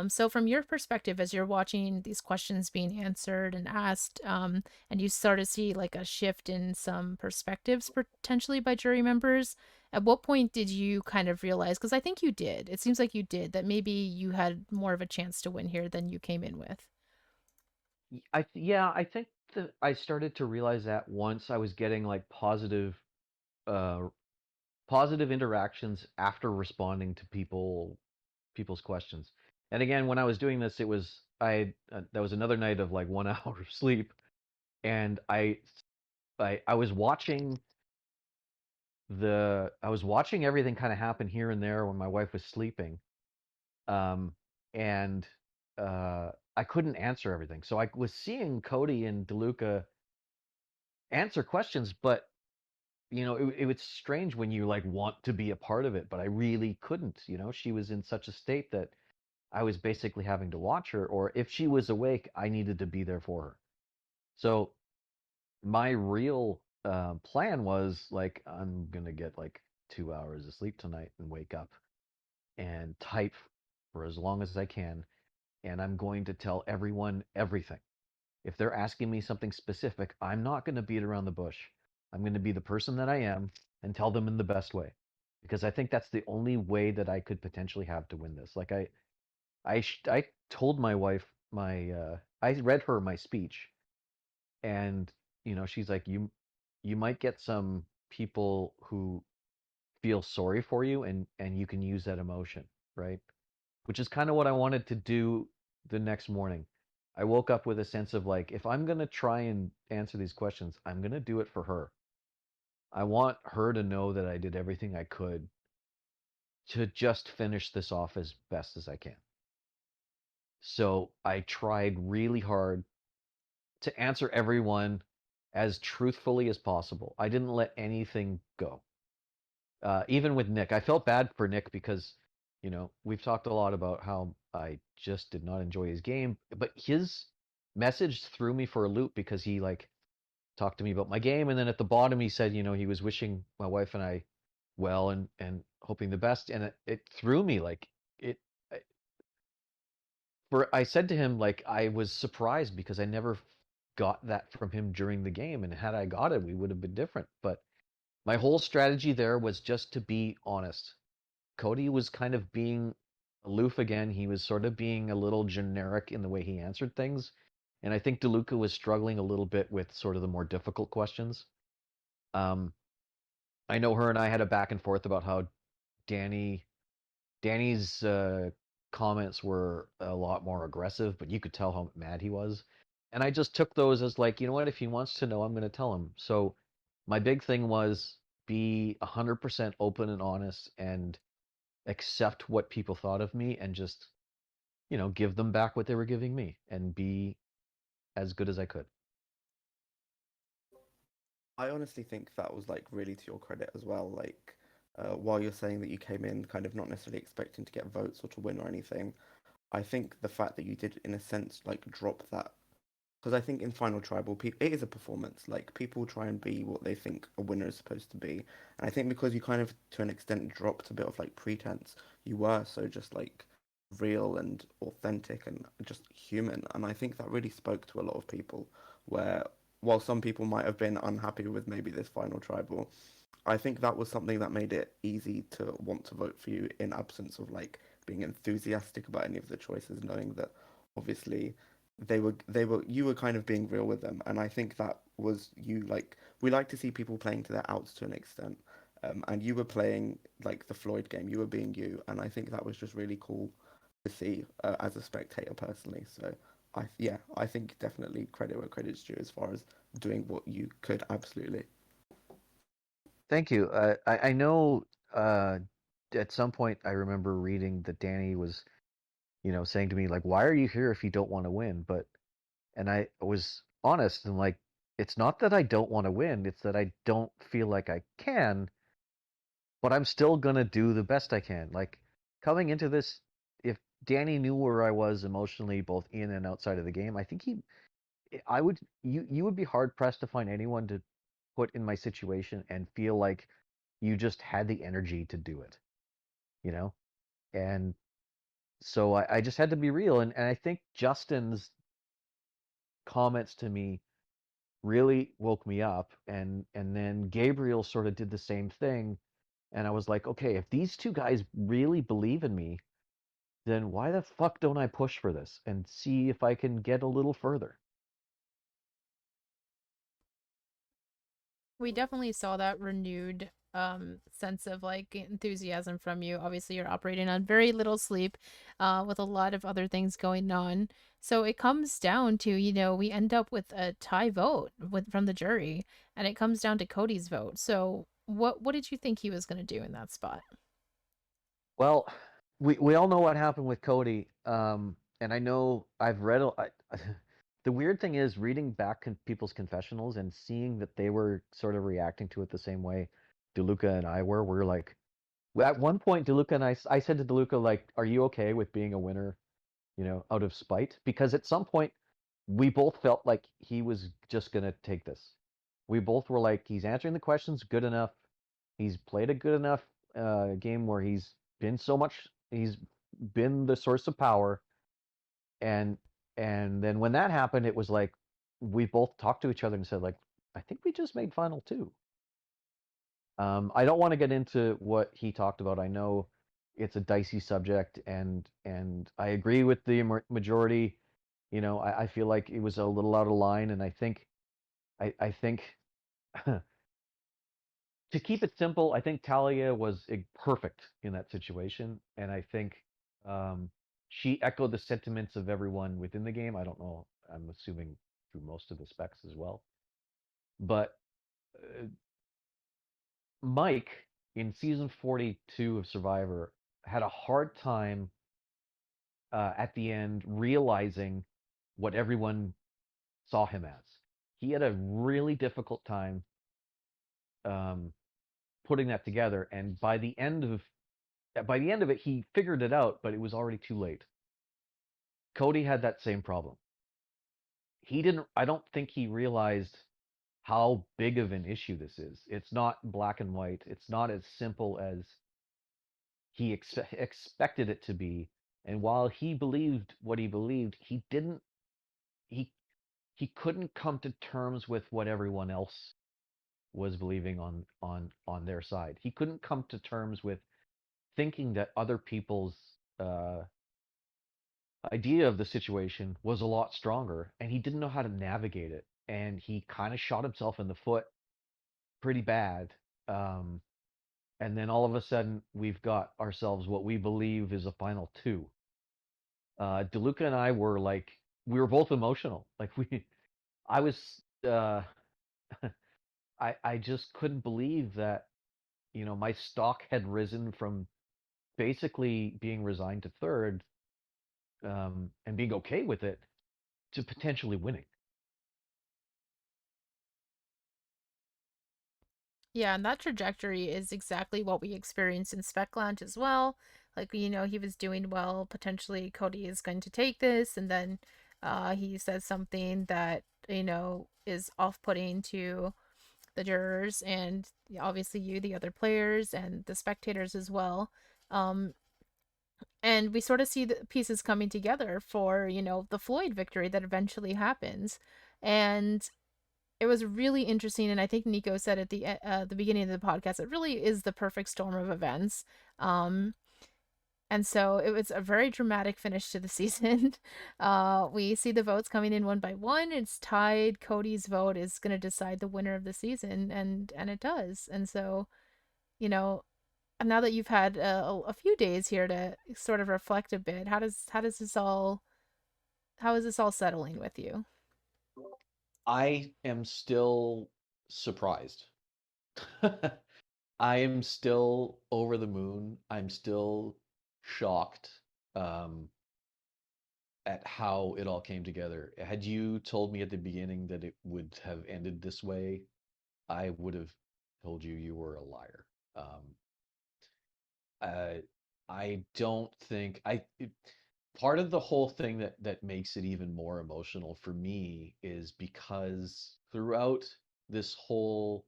B: So from your perspective, as you're watching these questions being answered and asked, and you start to see like a shift in some perspectives potentially by jury members, at what point did you kind of realize, because I think you did, it seems like you did, that maybe you had more of a chance to win here than you came in with?
C: Yeah, I think that I started to realize that once I was getting like uh positive interactions after responding to people's questions. And again, when I was doing this, it was that was another night of like 1 hour of sleep, and I was watching everything kind of happen here and there when my wife was sleeping, and I couldn't answer everything. So I was seeing Cody and DeLuca answer questions, but it was strange when you like want to be a part of it, but I really couldn't. She was in such a state that I was basically having to watch her, or if she was awake, I needed to be there for her. So my real plan was like, I'm gonna get like 2 hours of sleep tonight and wake up and type for as long as I can, and I'm going to tell everyone everything. If they're asking me something specific, I'm not going to beat around the bush. I'm going to be the person that I am and tell them in the best way, because I think that's the only way that I could potentially have to win this. Like I told my wife I read her my speech, and she's like, you might get some people who feel sorry for you, and you can use that emotion, right? Which is kind of what I wanted to do the next morning. I woke up with a sense of like, if I'm going to try and answer these questions, I'm going to do it for her. I want her to know that I did everything I could to just finish this off as best as I can. So I tried really hard to answer everyone as truthfully as possible. I didn't let anything go. Even with Nick, I felt bad for Nick because, we've talked a lot about how I just did not enjoy his game, but his message threw me for a loop because he like talked to me about my game, and then at the bottom he said, he was wishing my wife and I well and hoping the best, and it threw me like it. For I said to him like I was surprised because I never got that from him during the game, and had I got it, we would have been different. But my whole strategy there was just to be honest. Cody was kind of being aloof again. He was sort of being a little generic in the way he answered things. And I think DeLuca was struggling a little bit with sort of the more difficult questions. Um, I know her and I had a back and forth about how Danny Danny's comments were a lot more aggressive, but you could tell how mad he was. And I just took those as like, you know what, if he wants to know, I'm going to tell him. So my big thing was be 100% open and honest and accept what people thought of me, and just, give them back what they were giving me and be as good as I could.
A: I honestly think that was like really to your credit as well. Like, while you're saying that you came in kind of not necessarily expecting to get votes or to win or anything, I think the fact that you did, in a sense, like drop that, because I think in Final Tribal, it is a performance. Like people try and be what they think a winner is supposed to be, and I think because you kind of, to an extent, dropped a bit of like pretense, you were so just like real and authentic and just human, and I think that really spoke to a lot of people. Where while some people might have been unhappy with maybe this Final Tribal, I think that was something that made it easy to want to vote for you in absence of like being enthusiastic about any of the choices, knowing that obviously they were you were kind of being real with them, and I think that was you. Like we like to see people playing to their outs to an extent, and you were playing like the Floyd game. You were being you, and I think that was just really cool to see as a spectator personally. So I think definitely credit where credit's due as far as doing what you could. Absolutely.
C: Thank you. I know at some point I remember reading that Danny was, saying to me like, "Why are you here if you don't want to win?" And I was honest and like, it's not that I don't want to win, it's that I don't feel like I can, but I'm still gonna do the best I can. Like coming into this, if Danny knew where I was emotionally, both in and outside of the game, I think I would, you would be hard pressed to find anyone to put in my situation and feel like you just had the energy to do it, you know? And So I just had to be real, and I think Justin's comments to me really woke me up, and then Gabriel sort of did the same thing, and I was like, okay, if these two guys really believe in me, then why the fuck don't I push for this and see if I can get a little further?
B: We definitely saw that renewed sense of like enthusiasm from you. Obviously, you're operating on very little sleep, with a lot of other things going on. So it comes down to, we end up with a tie vote from the jury, and it comes down to Cody's vote. So what did you think he was going to do in that spot?
C: Well, we all know what happened with Cody, and I know I've read. The weird thing is reading back people's confessionals and seeing that they were sort of reacting to it the same way DeLuca and I were. We're like, at one point, DeLuca and I said to DeLuca, like, "Are you okay with being a winner, out of spite?" Because at some point, we both felt like he was just gonna take this. We both were like, he's answering the questions good enough. He's played a good enough game where he's been the source of power, and and then when that happened, it was like we both talked to each other and said, like, I think we just made final two. I don't want to get into what he talked about. I know it's a dicey subject, and I agree with the majority. I feel like it was a little out of line, and I think to keep it simple, I think Talia was perfect in that situation, and I think um, she echoed the sentiments of everyone within the game. I don't know. I'm assuming through most of the specs as well. But uh, Mike in season 42 of Survivor had a hard time at the end realizing what everyone saw him as. He had a really difficult time um, putting that together, and by the end of it, he figured it out, but it was already too late. Cody had that same problem. I don't think he realized how big of an issue this is. It's not black and white. It's not as simple as he expected it to be. And while he believed what he believed, he he couldn't come to terms with what everyone else was believing on their side. He couldn't come to terms with thinking that other people's uh, idea of the situation was a lot stronger, and he didn't know how to navigate it, and he kind of shot himself in the foot pretty bad. um, and then all of a sudden we've got ourselves what we believe is a final two. DeLuca and I were like, we were both emotional, like I was uh, I just couldn't believe that my stock had risen from basically being resigned to third, and being okay with it, to potentially winning.
B: Yeah, and that trajectory is exactly what we experienced in Spec Lounge as well. Like, he was doing well. Potentially, Cody is going to take this, and then he says something that, is off putting to the jurors and obviously you, the other players, and the spectators as well. Um, and we sort of see the pieces coming together for, the Floyd victory that eventually happens. And it was really interesting, and I think Nico said at the beginning of the podcast, it really is the perfect storm of events. Um, and so it was a very dramatic finish to the season. We see the votes coming in one by one. It's tied. Cody's vote is going to decide the winner of the season, and it does. And so, you know, now that you've had a few days here to sort of reflect a bit, how is this all settling with you?
C: I am still surprised. I am still over the moon. I'm still shocked um, at how it all came together. Had you told me at the beginning that it would have ended this way, I would have told you you were a liar. Uh, I don't think part of the whole thing that makes it even more emotional for me is because throughout this whole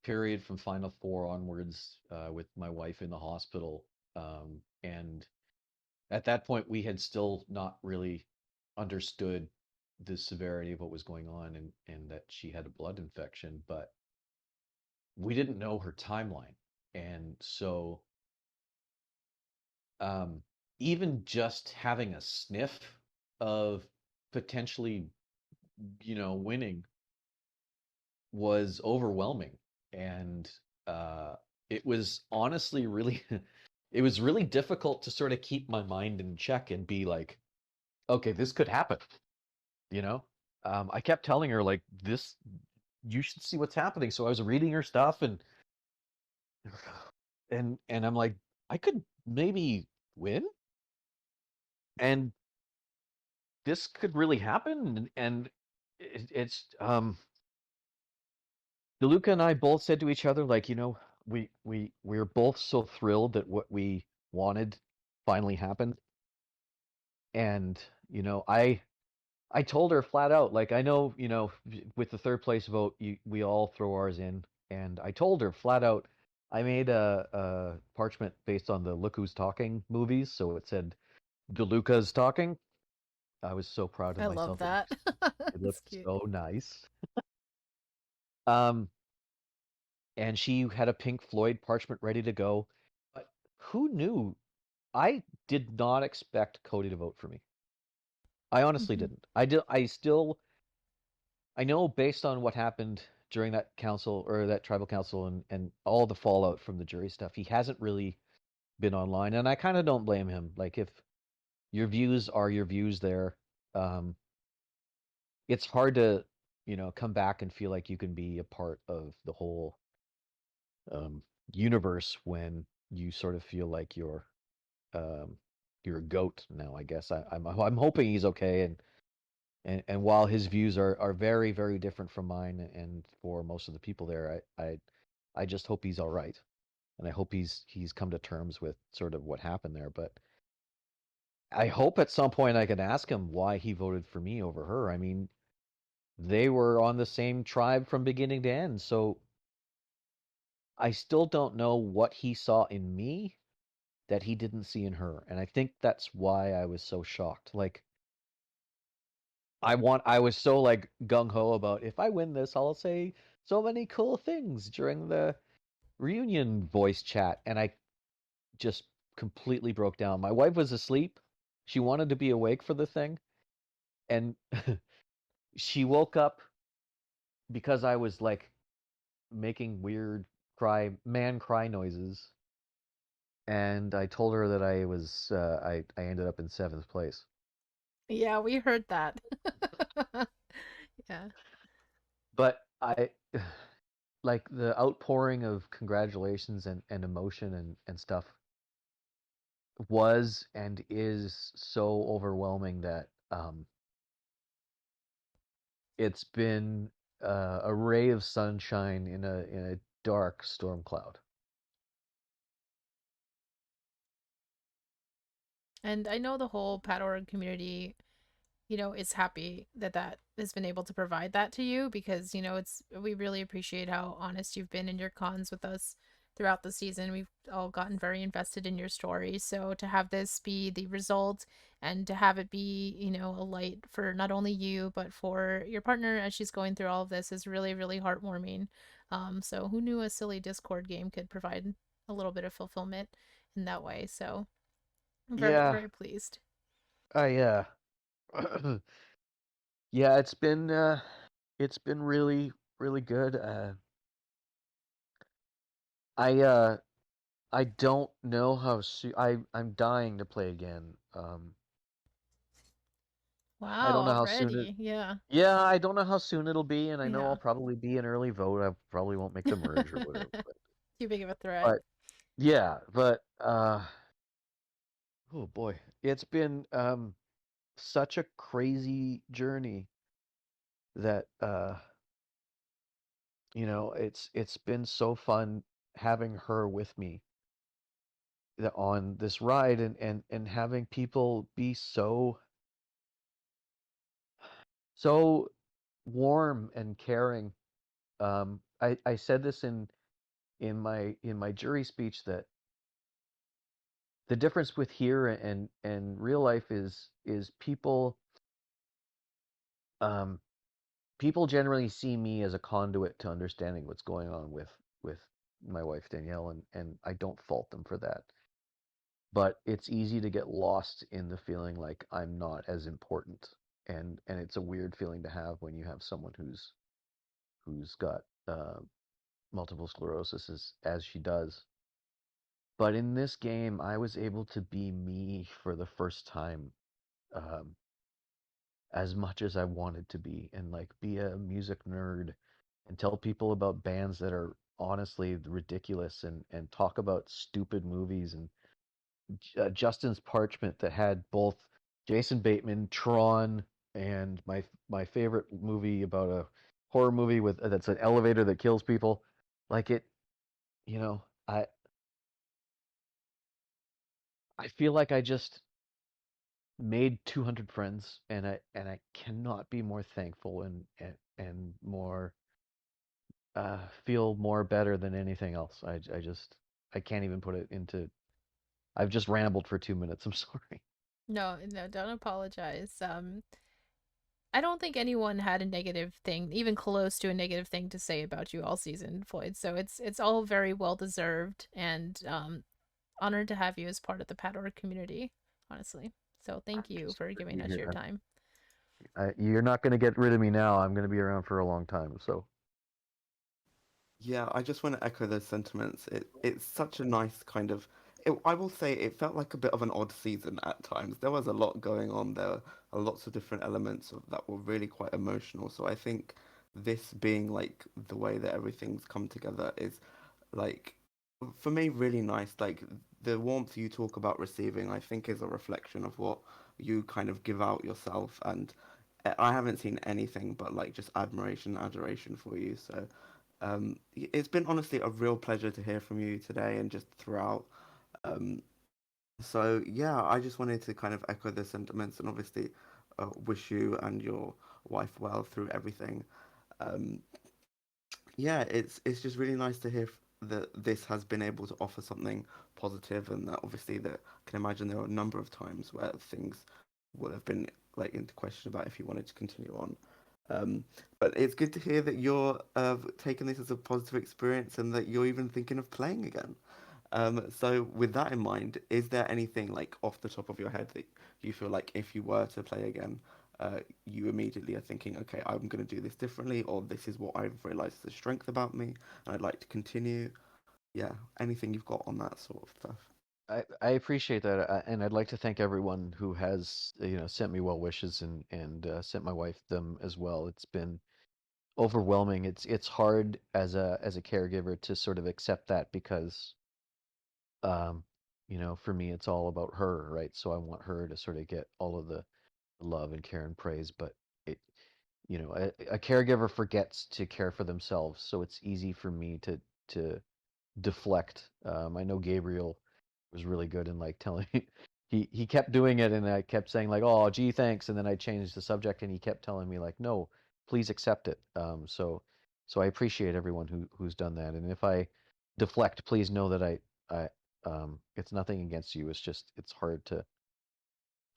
C: period from Final Four onwards, with my wife in the hospital, and at that point we had still not really understood the severity of what was going on, and that she had a blood infection, but we didn't know her timeline. And so um, even just having a sniff of potentially, winning was overwhelming. And uh, it was honestly really, it was really difficult to sort of keep my mind in check and be like, okay, this could happen, you know? I kept telling her, like, this, you should see what's happening. So I was reading her stuff, and I'm like, I could maybe win, and this could really happen. And it's DeLuca and I both said to each other, like, we're both so thrilled that what we wanted finally happened. And I told her flat out, like, I know, with the third place vote, we all throw ours in. And I told her flat out, I made a parchment based on the Look Who's Talking movies. So it said, DeLuca's talking. I was so proud of
B: I love
C: myself.
B: that.
C: It
B: That's
C: looked
B: cute.
C: so nice. Um, and she had a Pink Floyd parchment ready to go. But who knew? I did not expect Cody to vote for me. I honestly
B: Hmm.
C: didn't. I did. I know based on what happened during that council, or that tribal council, and all the fallout from the jury stuff, he hasn't really been online, and I kind of don't blame him. Like, if your views are your views there, um, it's hard to, come back and feel like you can be a part of the whole um, universe when you sort of feel like um, you're a goat now. I guess I'm hoping he's okay, and while his views are very, very different from mine, and for most of the people there, I just hope he's all right, and I hope he's come to terms with sort of what happened there. But I hope at some point I can ask him why he voted for me over her. I mean, they were on the same tribe from beginning to end, so I still don't know what he saw in me that he didn't see in her. And I think that's why I was so shocked. Like, I was so, like, gung ho about, if I win this, I'll say so many cool things during the reunion voice chat, and I just completely broke down. My wife was asleep. She wanted to be awake for the thing, and she woke up because I was, like, making weird cry noises, and I told her that I ended up in seventh place.
B: Yeah, we heard that. Yeah.
C: But like, the outpouring of congratulations and emotion and stuff was and is so overwhelming that it's been a ray of sunshine in a dark storm cloud.
B: And I know the whole PatORG community, is happy that that has been able to provide that to you because, we really appreciate how honest you've been in your cons with us throughout the season. We've all gotten very invested in your story. So to have this be the result and to have it be, a light for not only you, but for your partner as she's going through all of this is really, really heartwarming. So who knew a silly Discord game could provide a little bit of fulfillment in that way? So I'm very,
C: Yeah,
B: very pleased.
C: I yeah, it's been really, really good. I don't know how soon I'm dying to play again. I
B: Wow,
C: don't know how soon it
B: already. Yeah.
C: Yeah, I don't know how soon it'll be, and I know I'll
B: Yeah.
C: probably be an early vote. I probably won't make the merge or whatever.
B: Too big of a threat.
C: But yeah, but oh boy, it's been such a crazy journey that it's been so fun having her with me on this ride, and having people be so warm and caring. I said this in my jury speech, that the difference with here and real life is um people generally see me as a conduit to understanding what's going on with my wife Danielle, and I don't fault them for that. But it's easy to get lost in the feeling like I'm not as important, and it's a weird feeling to have when you have someone who's got multiple sclerosis as she does. But in this game, I was able to be me for the first time, um, as much as I wanted to be, and like be a music nerd and tell people about bands that are honestly ridiculous, and talk about stupid movies, and Justin's Parchment that had both Jason Bateman, Tron, and my favorite movie about a horror movie with that's an elevator that kills people. Like it, you know, I feel like I just made 200 friends, and I cannot be more thankful and more feel more better than anything else. I just I can't even put it into. I've just rambled for 2 minutes. I'm sorry.
B: No, no, don't apologize. I don't think anyone had a negative thing, even close to a negative thing to say about you all season, Floyd. So it's all very well deserved, and honored to have you as part of the PatORG community, honestly. So
C: I'm
B: thank you
C: just
B: for
C: happy to
B: giving
C: be
B: us your
C: here.
B: time.
C: You're not going to get rid of me now. I'm going to be around for a long time. So
A: Yeah, I just want to echo those sentiments. It's such a nice kind of. I will say it felt like a bit of an odd season at times. There was a lot going on. There are lots of different elements that were really quite emotional. So I think this being like the way that everything's come together is like for me really nice. Like the warmth you talk about receiving, I think is a reflection of what you kind of give out yourself. And I haven't seen anything but like just admiration, adoration for you. So it's been honestly a real pleasure to hear from you today and just throughout. Um, so yeah, I just wanted to kind of echo the sentiments and obviously wish you and your wife well through everything. Um, yeah, it's just really nice to hear that this has been able to offer something positive, and that obviously that I can imagine there are a number of times where things would have been like into question about if you wanted to continue on. Um, but it's good to hear that you're taking this as a positive experience and that you're even thinking of playing again. So with that in mind, is there anything like off the top of your head that you feel like if you were to play again, you immediately are thinking, okay, I'm going to do this differently, or this is what I've realized is a strength about me, and I'd like to continue. Yeah, anything you've got on that sort of stuff.
C: I appreciate that, and I'd like to thank everyone who has sent me well wishes and sent my wife them as well. It's been overwhelming. It's hard as a caregiver to sort of accept that because um, for me it's all about her, right? So I want her to sort of get all of the love and care and praise, but it a caregiver forgets to care for themselves, so it's easy for me to deflect. I know Gabriel was really good in like telling he kept doing it, and I kept saying like, "Oh, gee, thanks," and then I changed the subject, and he kept telling me like, "No, please accept it." So I appreciate everyone who's done that, and if I deflect, please know that I it's nothing against you. It's just it's hard to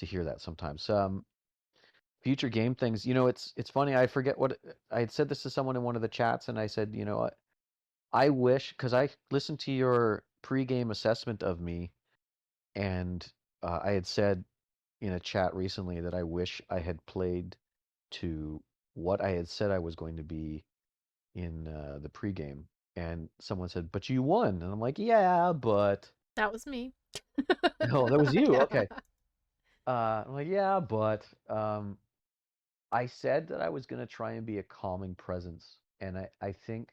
C: hear that sometimes. Future game things, it's funny. I forget what I had said this to someone in one of the chats, and I said, I wish, because I listened to your pregame assessment of me, and I had said in a chat recently that I wish I had played to what I had said I was going to be in the pregame. And someone said, "But you won." And I'm like, "Yeah, but."
B: That was me.
C: Oh, that was you.
B: Yeah.
C: Okay. I'm like, "Yeah, but." I said that I was going to try and be a calming presence. And I think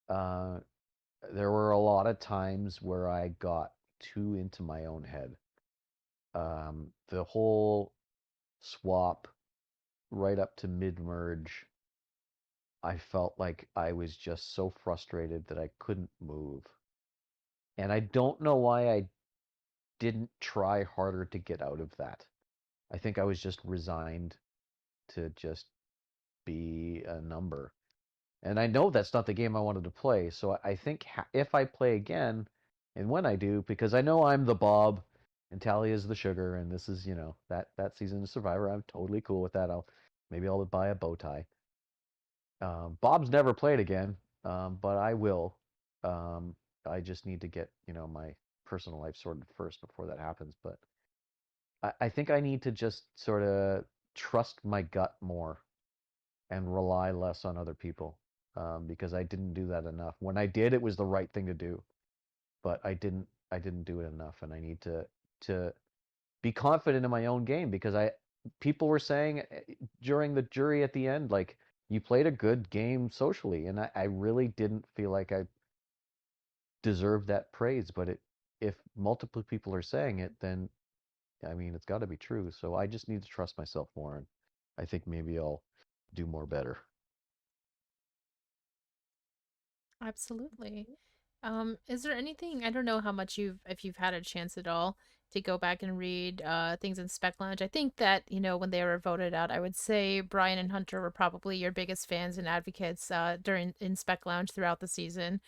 C: uh, there were a lot of times where I got too into my own head. The whole swap right up to mid merge, I felt like I was just so frustrated that I couldn't move. And I don't know why I didn't try harder to get out of that. I think I was just resigned to just be a number. And I know that's not the game I wanted to play. So I think if I play again And when I do, because I know I'm the Bob and Talia is the sugar, and this is, that season of Survivor, I'm totally cool with that. Maybe I'll buy a bow tie. Bob's never played again, but I will. Um, I just need to get, my personal life sorted first before that happens. But I think I need to just sort of trust my gut more and rely less on other people, because I didn't do that enough. When I did, it was the right thing to do, but I didn't do it enough, and I need to be confident in my own game because people were saying during the jury at the end, like, you played a good game socially, and I really didn't feel like I deserved that praise. But if multiple people are saying it, then I mean it's got to be true. So I just need to trust myself more, and I think maybe I'll do more better.
B: Absolutely. Is there anything, I don't know how much if you've had a chance at all to go back and read things in Spec Lounge. I think that, when they were voted out, I would say Brian and Hunter were probably your biggest fans and advocates during in Spec Lounge throughout the season.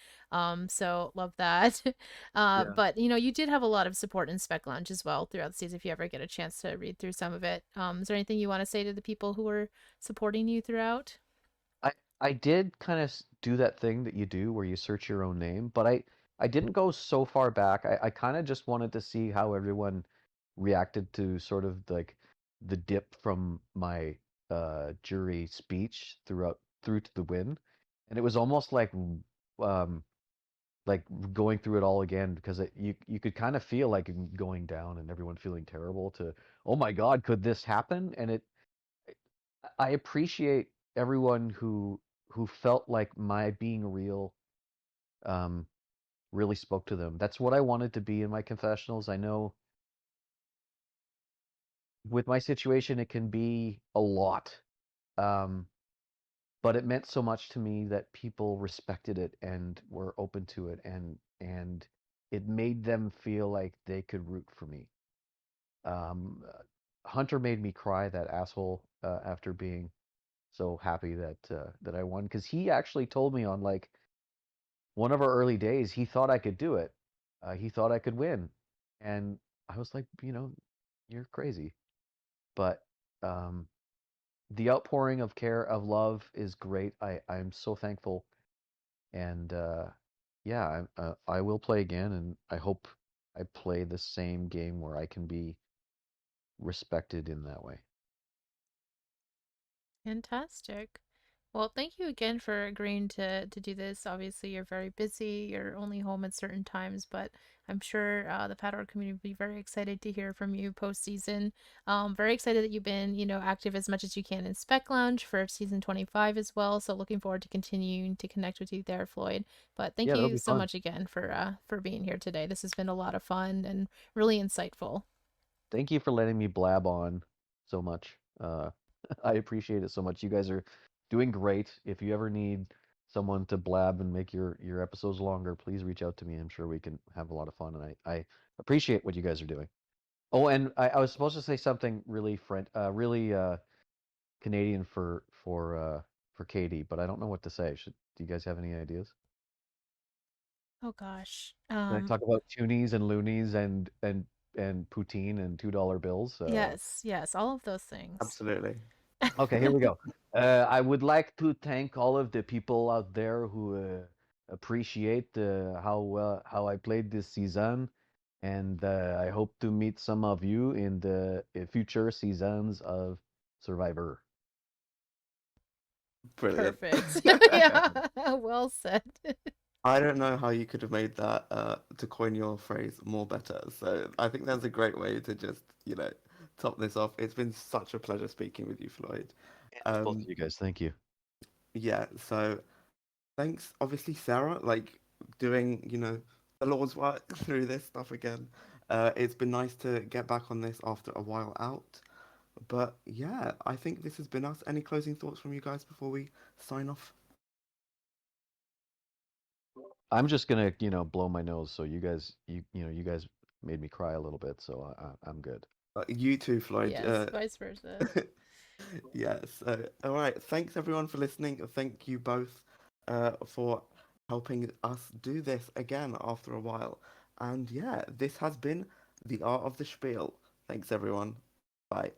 B: So love that.
C: Yeah.
B: But you did have a lot of support in Spec Lounge as well throughout the season if you ever get a chance to read through some of it. Is there anything you want to say to the people who were supporting you throughout?
C: I I did kind of do that thing that you do where you search your own name, but I didn't go so far back. I kind of just wanted to see how everyone reacted to sort of like the dip from my jury speech through to the win. And it was almost um like going through it all again because you could kind of feel like going down and everyone feeling terrible to, oh my God, could this happen? And I appreciate everyone who felt like my being real um, really spoke to them. That's what I wanted to be in my confessionals. I know with my situation it can be a lot, um, but it meant so much to me that people respected it and were open to it, and it made them feel like they could root for me. Um, Hunter made me cry, that asshole, after being so happy that I won because he actually told me on like one of our early days he thought I could do it. He thought I could win, and I was like, you're crazy. But um, the outpouring of care of love is great. I'm so thankful, and yeah, I will play again, and I hope I play the same game where I can be respected in that way.
B: Fantastic. Well, thank you again for agreeing to do this. Obviously, you're very busy. You're only home at certain times, but I'm sure the PatORG community will be very excited to hear from you postseason. Very excited that you've been, active as much as you can in Spec Lounge for season 25 as well. So looking forward to continuing to connect with you there, Floyd. But thank
C: Yeah, that'll
B: you
C: be
B: so
C: fun.
B: much again for being here today. This has been a lot of fun and really insightful.
C: Thank you for letting me blab on so much. I appreciate it so much. You guys are doing great. If you ever need someone to blab and make your episodes longer, please reach out to me. I'm sure we can have a lot of fun, and I appreciate what you guys are doing. Oh, and I was supposed to say something really really Canadian for Katie, but I don't know what to say. Do you guys have any ideas?
B: Oh gosh.
C: Can I talk about toonies and loonies and poutine and $2 bills?
B: Yes, yes, all of those things.
A: Absolutely.
C: Okay, here we go. I would like to thank all of the people out there who appreciate how I played this season, and I hope to meet some of you in the future seasons of Survivor.
A: Brilliant.
B: Perfect. Yeah, well said.
A: I don't know how you could have made that, to coin your phrase, more better. So I think that's a great way to just, top this off. It's been such a pleasure speaking with you, Floyd.
C: And with both
A: Um,
C: of you guys, thank you.
A: yeah, so thanks, obviously, Sarah, like doing, the Lord's work through this stuff again. It's been nice to get back on this after a while out. But yeah, I think this has been us. Any closing thoughts from you guys before we sign off?
C: I'm just gonna, blow my nose. So you guys made me cry a little bit, so I'm good.
A: You too, Floyd.
B: Yes, vice versa.
A: Yes. All right. Thanks everyone for listening. Thank you both for helping us do this again after a while. And yeah, this has been the art of the spiel. Thanks, everyone. Bye.